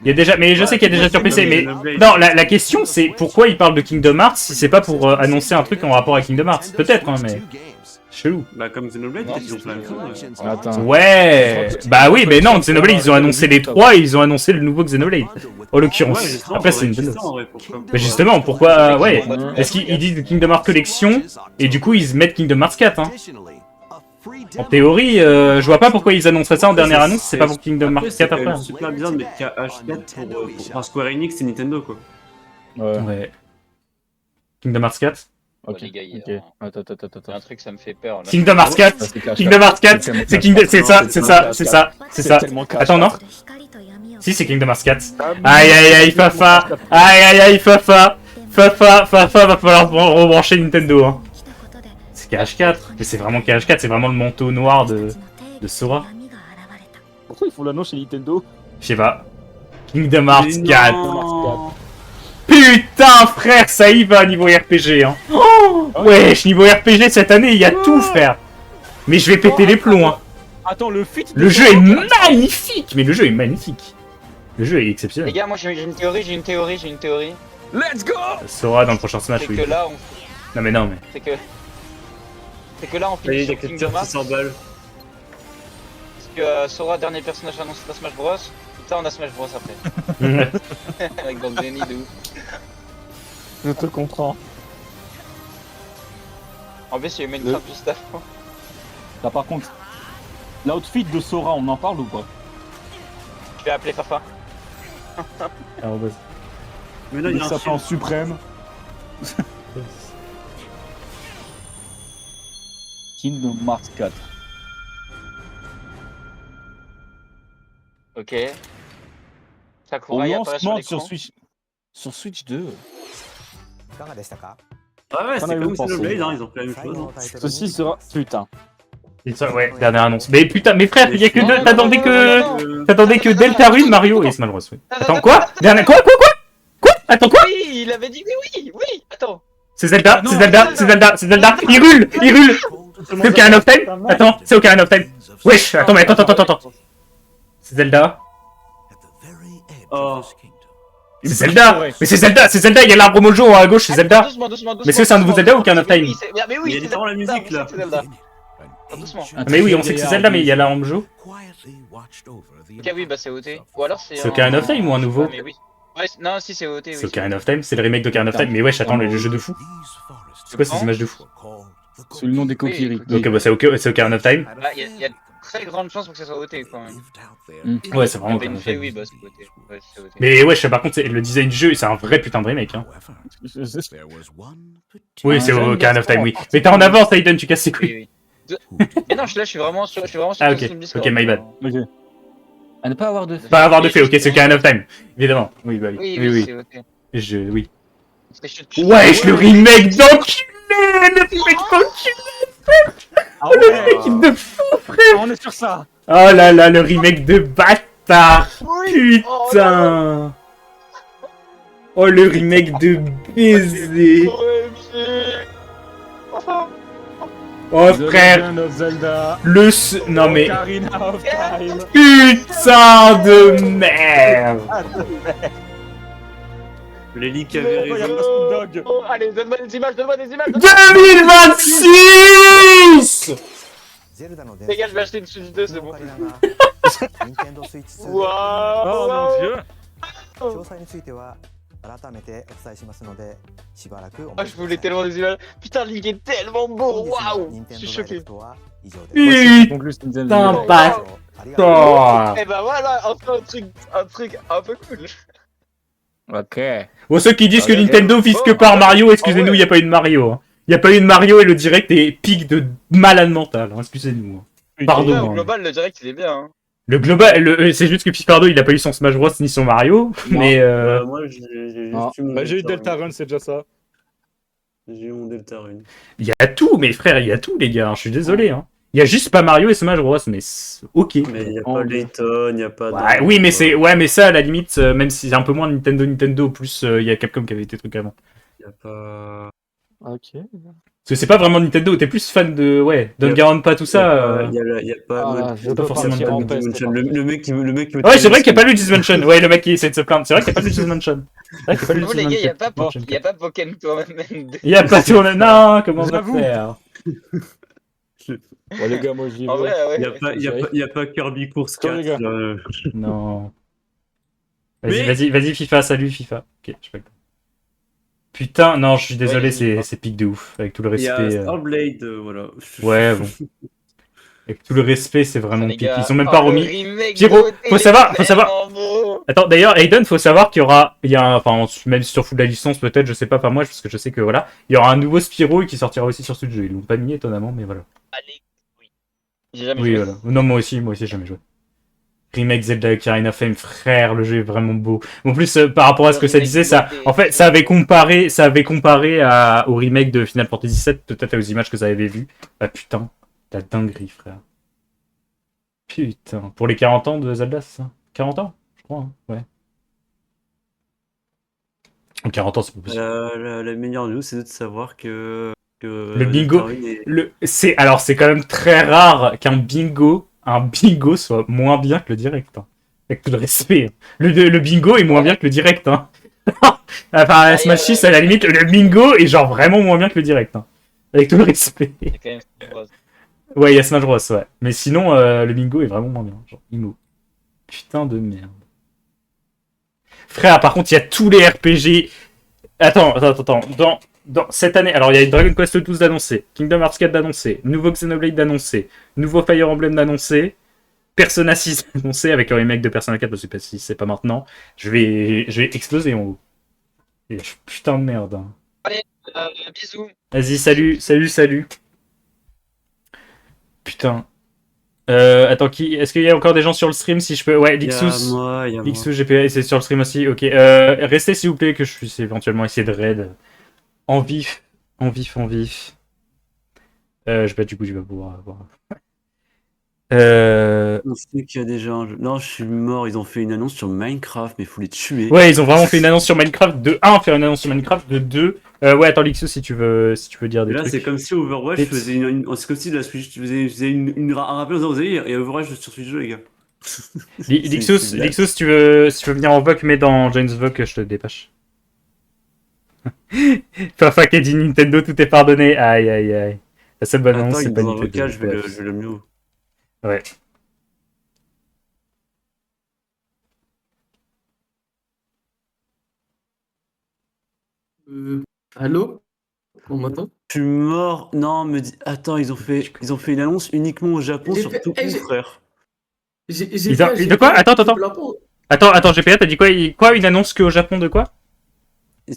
Il y a déjà, mais je sais qu'il y a déjà sur PC, mais non, la question c'est pourquoi ils parlent de Kingdom Hearts si c'est pas pour annoncer un truc en rapport avec Kingdom Hearts. Peut-être, hein, mais chelou. Bah comme Xenoblade, ils ont plein de Attends. Ouais, bah oui, mais non, Xenoblade ils ont annoncé les 3 et ils ont annoncé le nouveau Xenoblade. En l'occurrence. Après c'est une bonne Mais justement, pourquoi, ouais, est-ce qu'ils disent Kingdom Hearts Collection et du coup ils mettent Kingdom Hearts 4, hein. En théorie, je vois pas pourquoi ils annonceraient ça en dernière annonce, c'est pas pour Kingdom Hearts 4 après. C'est super bizarre de mettre KH4 pour Square Enix et Nintendo quoi. Ouais. Kingdom Hearts 4. Ok, Les gars, il y ok. a Attends. il y a un truc, ça me fait peur. Là. Kingdom Hearts 4. Kingdom Hearts 4. C'est ça. Attends, non. Si, c'est Kingdom Hearts 4. Aïe, Fafa. Aïe, Fafa. Fafa, va falloir rebrancher Nintendo, hein. C'est KH4. Mais c'est vraiment KH4, c'est vraiment le manteau noir de Sora. Pourquoi ils font l'annonce chez Nintendo? Je sais pas. Kingdom Hearts 4. Non. Putain, frère, ça y va niveau RPG, hein. Oh, wesh, niveau RPG cette année, il y a tout, frère. Mais je vais péter les plombs, hein. Attends, le fit. Le jeu est magnifique. Mais le jeu est magnifique. Le jeu est Les exceptionnel. gars, moi j'ai une théorie. Let's go! Sora dans le prochain Smash, C'est oui. que là, Non, mais non, mais. C'est que là, on Ça y est, finit il y a sur quelqu'un Kingdom qui Hearts. s'emballe. Parce que Sora, dernier personnage annoncé dans Smash Bros. Putain, on a Smash Bros après. Avec dans le déni de ouf. Je te comprends. En plus, il y a eu Minecraft juste avant. Là, par contre, l'outfit de Sora, on en parle ou pas? Je vais appeler Fafa. Mais là, il y Il a un s'appelle en film. suprême. Kingdom Hearts 4. Ok. Au Sakurai apparaît sur lancement l'écran. sur Switch 2. Ah ouais, c'est avez-vous comme pensé Xenoblade, hein, ils ont fait la même chose. Hein. Ceci sera. Putain. Ouais, dernière annonce. Mais putain, mais frère, il y a que Non, deux. non, T'attendais non, que. non, Euh, T'attendais que Deltarune, Mario et Smash Bros. Oui. Attends, quoi? Dernière. Quoi? Attends, quoi? Oui, il avait dit oui. Attends. C'est Zelda. Il rule. C'est Ocarina of Time? Attends, c'est Ocarina of Time. Wesh, attends, mais attends. C'est Zelda. Oh. C'est Zelda. Mais c'est Zelda, il y a l'arbre mojo à gauche, c'est Zelda. Doucement. Mais est-ce que c'est un nouveau Zelda ou Ocarina of Time? Mais oui, Il y a littéralement la musique, là. C'est Zelda. Doucement. Mais oui, on sait que c'est Zelda, mais il y a l'arbre mojo. Ok, oui, bah c'est OT. Ou alors c'est. C'est Ocarina of Time ou un nouveau? Ouais, mais oui. Ouais, non, si c'est OT. Oui. C'est Ocarina of Time, c'est le remake d'Ocarina of Time. Mais wesh, attends, le jeu de fou. C'est quoi ces images de fou? C'est le nom des coquilleries. Ok, bah c'est Ocarina of Time. Bah, il y a très grande chance pour que ça soit OT quand même. Ouais, c'est vraiment T'as Ocarina une of fée, Time. oui, bah c'est OT. Ouais, c'est OT. Mais wesh, par contre, le design du jeu, c'est un vrai putain de remake, hein. Oui, c'est Ocarina of Time, oui. Mais t'es en avance, Aiden, tu casses ses couilles. Oui. Mais non, là, je suis vraiment sur Ah, ton ok. stream Discord. Ok, my bad. Ok. À ne pas avoir de. Pas avoir de fait, ok, c'est Ocarina of Time. Évidemment. Oui, bah oui. Oui, c'est OT. Oui. C'est Wesh, le remake d'enculé! Le remake d'enculé! Ah Le remake de fou, frère! On est sur ça. Oh là là, le remake de bâtard! Putain! Oh, le remake de baiser! Oh, frère! Legend of Zelda. Non mais... Ocarina of Time. Putain de merde! Les leaks avaient Oh, y a raison. pas Snoop Dogg. Oh, allez, donne-moi des images. 2026! Les gars, je vais acheter une Switch 2, c'est bon. Oh Waouh! mon dieu. Ah, je voulais tellement des images. Putain, Link est tellement beau. Waouh! Je suis choqué. Putain, bâtard! Et bah voilà, enfin un truc un peu cool. Ok. Bon, ceux qui disent que Nintendo vise que par Mario, excusez-nous, il n'y a pas eu de Mario. Hein. Il n'y a pas eu de Mario et le direct est pic de malade mental. Hein. Excusez-nous. Pardon. Ouais, hein. au global, le direct il est bien. Hein. Le global, c'est juste que Pipardo il a pas eu son Smash Bros ni son Mario, mais Moi, j'ai Ah. juste eu mon Bah, j'ai eu Deltarune. Deltarune, c'est déjà ça. J'ai eu mon Deltarune. il y a tout, mes frères, il y a tout les gars. Je suis désolé. Hein. Il y a juste pas Mario et Smash Bros, mais ok. Mais il n'y a Oh, pas oui. Layton, il n'y a pas... Ouais, oui, mais mais ça à la limite, même si c'est un peu moins Nintendo, plus il y a Capcom qui avait été trucs avant. Il n'y a pas... Ok. Parce que c'est pas vraiment Nintendo, t'es plus fan de. Ouais, Danganronpa, tout ça. Il y a pas Ah, mode- là, je pas peux forcément partir en Nintendo peste, Dimension. Le mec qui me. Ouais, c'est vrai qu'il n'y a pas Luigi's Mansion. Ouais, le mec qui essaie de se plaindre. C'est vrai qu'il n'y a pas Luigi's Mansion. C'est vrai qu'il n'y a pas Vous, Luigi's les gars, Mansion. y a pas Pokémon Tournament 2. Il n'y a pas tourné. Non, comment on va J'avoue. faire? Ouais, les gars, moi j'y vais. En vrai, Il ouais. y a pas Kirby Course Ciao, 4. les gars. Non. Mais- Vas-y, FIFA, salut FIFA. Ok, je sais pas. Putain, non, je suis désolé, Ouais, c'est pique de ouf. Avec tout le Il y a respect. Starblade, voilà. Ouais, bon. Avec tout le respect, c'est vraiment Les pique. gars, Ils sont même pas oh, le remis. remake Pyro, d'OD, faut savoir. vraiment beau. Attends, d'ailleurs, Aiden, faut savoir qu'il y aura, enfin, même sur full de la licence, peut-être, je sais pas, pas moi, parce que je sais que voilà, il y aura un nouveau Spyro qui sortira aussi sur ce jeu. Ils l'ont pas mis étonnamment, mais voilà. Allez, oui. J'ai jamais Oui, joué. voilà. Non, moi aussi, j'ai jamais joué. Remake Zelda Ocarina of Time, frère, le jeu est vraiment beau. En plus, par rapport à ce que ça disait, ça, en fait, ça avait comparé au remake de Final Fantasy VII, peut-être aux images que ça avait vues. Ah putain, la dinguerie, frère. Putain, pour les 40 ans de Zelda, c'est ça 40 ans, je crois, hein. Ouais. En 40 ans, c'est pas possible. La meilleure news, c'est de savoir que Le bingo, Nectarine alors c'est quand même très rare qu'un bingo, soit moins bien que le direct. Hein. Avec tout le respect. Le bingo est moins bien que le direct. Hein. Enfin, Smash 6, à la limite, le bingo est genre vraiment moins bien que le direct. Hein. Avec tout le respect. C'est quand même rose. Ouais, il y a Smash Bros, ouais. Mais sinon, le bingo est vraiment moins bien. Genre, IMO. Putain de merde. Frère, par contre, il y a tous les RPG. Attends. Dans cette année, alors il y a Dragon Quest 12 d'annoncé, Kingdom Hearts 4 d'annoncé, nouveau Xenoblade d'annoncé, nouveau Fire Emblem d'annoncé, Persona 6 d'annoncé avec le remake de Persona 4, parce que si c'est pas maintenant, je vais exploser en haut. Et putain de merde. Hein. Allez, bisous. Vas-y, salut. Putain. Attends, est-ce qu'il y a encore des gens sur le stream si je peux. Ouais, Lixus. Lixus, GPA, c'est sur le stream aussi. Ok. Restez s'il vous plaît, que je puisse éventuellement essayer de raid. En vif. Du coup, je vais pouvoir avoir. On sait qu'il y a déjà un jeu. Non, je suis mort. Ils ont fait une annonce sur Minecraft, mais il faut les tuer. Ouais, ils ont vraiment fait une annonce sur Minecraft. De 1, faire une annonce sur Minecraft. De 2. Ouais, attends, Lixus, si tu veux dire des Là, trucs. c'est comme si Overwatch faisait c'est comme si la Switch faisait un rappel en disant, vous savez, il y a Overwatch sur Switch 2, les gars. Lixus, si tu veux venir en VOC, mais dans James VOC, je te dépêche. Fafa qui a dit Nintendo, tout est pardonné. Aïe. La seule bonne annonce, c'est pas dans Nintendo. le vocal, je vais le mieux. Ouais. Allô? On m'entend? Je suis mort. Non, me dis. Attends, ils ont fait une annonce uniquement au Japon sur tout frère. De quoi? Attends, GPA, t'as dit quoi? Quoi, une annonce qu'au Japon de quoi?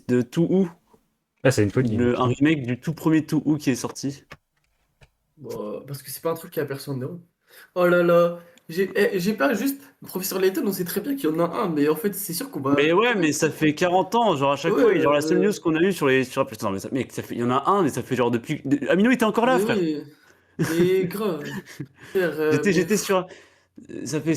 De tout où? Ah, c'est une folie. Un remake du tout premier tout où qui est sorti. Bon, parce que c'est pas un truc qui a personne, non? Oh là là, j'ai pas juste. Professeur Layton, on sait très bien qu'il y en a un, mais en fait, c'est sûr qu'on va. Mais ouais, mais ça fait 40 ans, genre à chaque fois, genre la seule news qu'on a eu sur la non, mais mec, ça fait, il y en a un, mais ça fait genre depuis. Amino était encore là, Mais frère. oui, mais grave. Frère, J'étais sur. Ça fait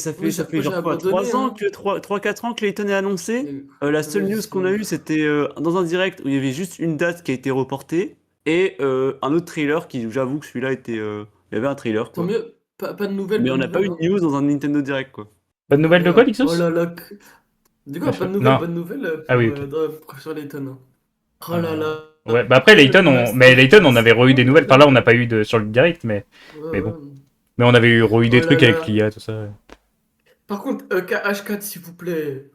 genre quoi, 3 ans que 3-4 ans que Layton est annoncé. La seule news qu'on a eu, c'était dans un direct où il y avait juste une date qui a été reportée et un autre trailer qui, j'avoue que celui-là était. Il y avait un trailer quoi. Tant mieux, pas de nouvelles. Mais on n'a pas eu de news dans un Nintendo Direct quoi. Pas de nouvelles de quoi, Lixus? Oh là là. Du coup, pas de nouvelles ah oui, okay. Professeur Layton. Oh là là. Ouais, bah après Layton, on avait re-eu des nouvelles. Enfin là, on n'a pas eu sur le direct, mais bon. Mais on avait eu des trucs avec l'IA, tout ça. Par contre, KH4, s'il vous plaît.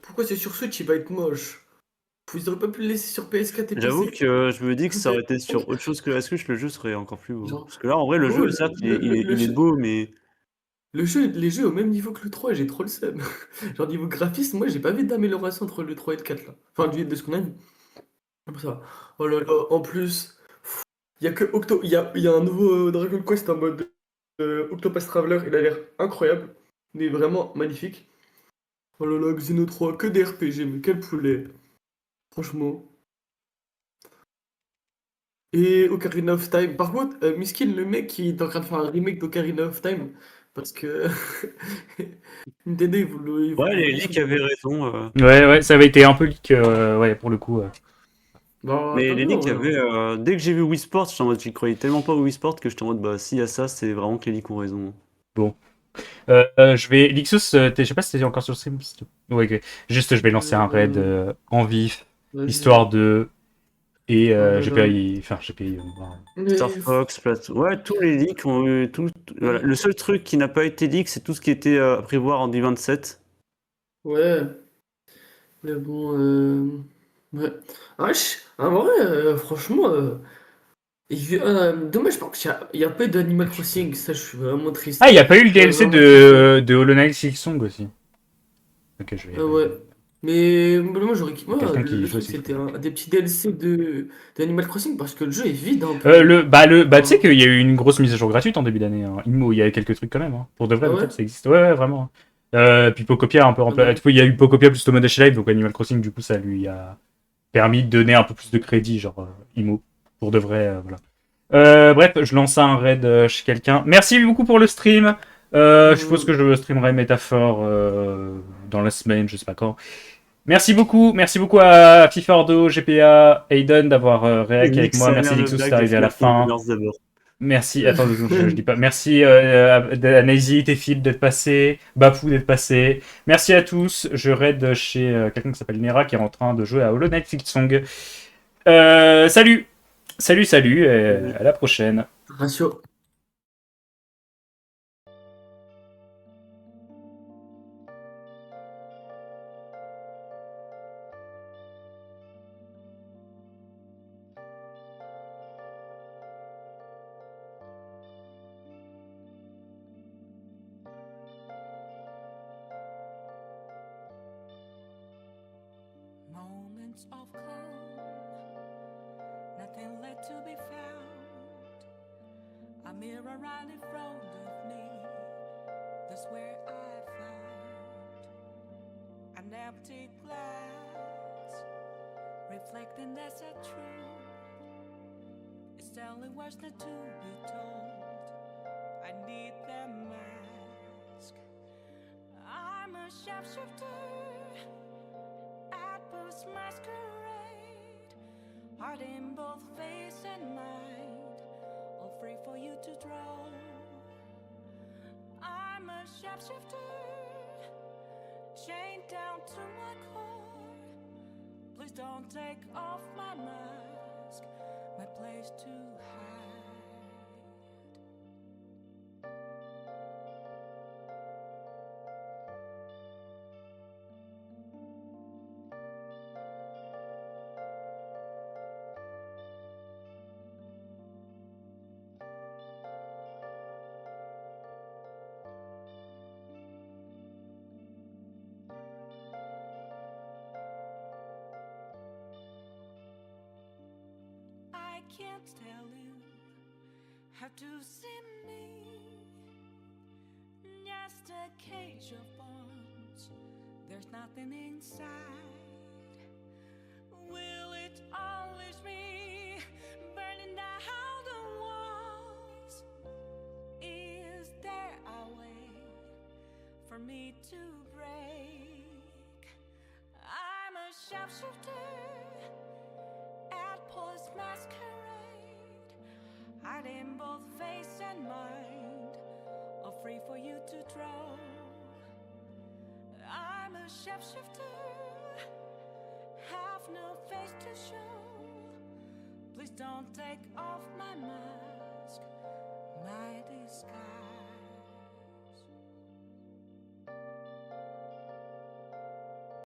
Pourquoi c'est sur Switch, il va être moche? Vous auriez pas pu le laisser sur PS4 et PC? J'avoue que je me dis que ça aurait été sur autre chose que la Switch, le jeu serait encore plus beau. Parce que là, en vrai, le jeu, certes, il est beau, mais... Les jeux au même niveau que le 3, j'ai trop le seum. Genre niveau graphisme, moi j'ai pas vu d'amélioration entre le 3 et le 4 là. Enfin, de ce qu'on a vu. Ça. Oh là là, en plus, il y a que il y a un nouveau Dragon Quest en mode Octopus Traveler, il a l'air incroyable. Il est vraiment magnifique. Oh là là, Xeno 3, que des RPG, mais quel poulet. Franchement. Et Ocarina of Time. Par contre, Miskin, le mec qui est en train de faire un remake d'Ocarina of Time. Parce que Nintendo, il voulait. Ouais, les leaks avaient raison. Ouais, ça avait été un peu leak, ouais, pour le coup. Bah, Mais t'as les vu, en leaks, il y vrai. avait, dès que j'ai vu Wii Sports, j'étais en mode, j'y croyais tellement pas au Wii Sports que j'étais en mode, bah, s'il y a ça, c'est vraiment que les leaks ont raison. Bon. Je vais. Lixus, je sais pas si t'es encore sur le stream. Ouais, ok. Juste, je vais lancer un raid en vif, Vas-y. histoire de. Et Oh là là. GPI. Enfin, GPI. Star Mais... Fox, ouais, tous les leaks ont eu voilà. Le seul truc qui n'a pas été leak, c'est tout ce qui était à prévoir en 2027. Ouais. Mais bon, ouais. Ah, en vrai, franchement, dommage, par contre, il y a pas eu d'Animal Crossing, ça, je suis vraiment triste. Ah, il n'y a pas eu le J'aurais DLC vraiment kiffé. de Hollow Knight Silksong aussi. Ok, je vais. Ouais. Mais moi, j'aurais kiffé. Moi, Quelqu'un qui le joue truc, aussi. c'était des petits DLC de Animal Crossing parce que le jeu est vide un peu. Tu sais qu'il y a eu une grosse mise à jour gratuite en début d'année. Hein. Il y a quelques trucs quand même. Hein. Pour de vrai, Ah le ouais? top, ça existe. Ouais, vraiment. Puis Pocopia a un peu Ah bah. remplacé. Il y a eu Pocopia plus Tomodachi Life, donc Animal Crossing, du coup, ça lui a permis de donner un peu plus de crédit, genre IMO. Pour de vrai, voilà. Bref, je lance un raid chez quelqu'un. Merci beaucoup pour le stream. Je suppose que je streamerai Métaphore dans la semaine, je sais pas quand. Merci beaucoup à Fifordo, GPA, Aiden d'avoir réagi avec moi. Merci Nixus d'être arrivé à la fin. Merci, attends, je dis pas. Merci à Nazy, Tefil d'être passé, Bafou d'être passé. Merci à tous. Je raid chez quelqu'un qui s'appelle Nera qui est en train de jouer à Hollow Knight Silksong. Salut, et à la prochaine. Ratio. Moments of calm, nothing left to be found. A mirror right in front of me, that's where I found an empty glass, reflecting that's a truth. It's telling what's not to be told. I need that mask. I'm a sharpshooter at Post Masquerade, heart in both face and mind, all free for you to draw. I'm a sharpshooter, chained down to my core. Please don't take off my mask, my place to hide. I can't tell you how to see me. Just a cage of bones, there's nothing inside. Will it always be burning down the walls? Is there a way for me to break? I'm a sharpshooter at Post Masquerade, hiding both face and mind, all free for you to draw. I'm a shapeshifter, have no face to show. Please don't take off my mask, my disguise.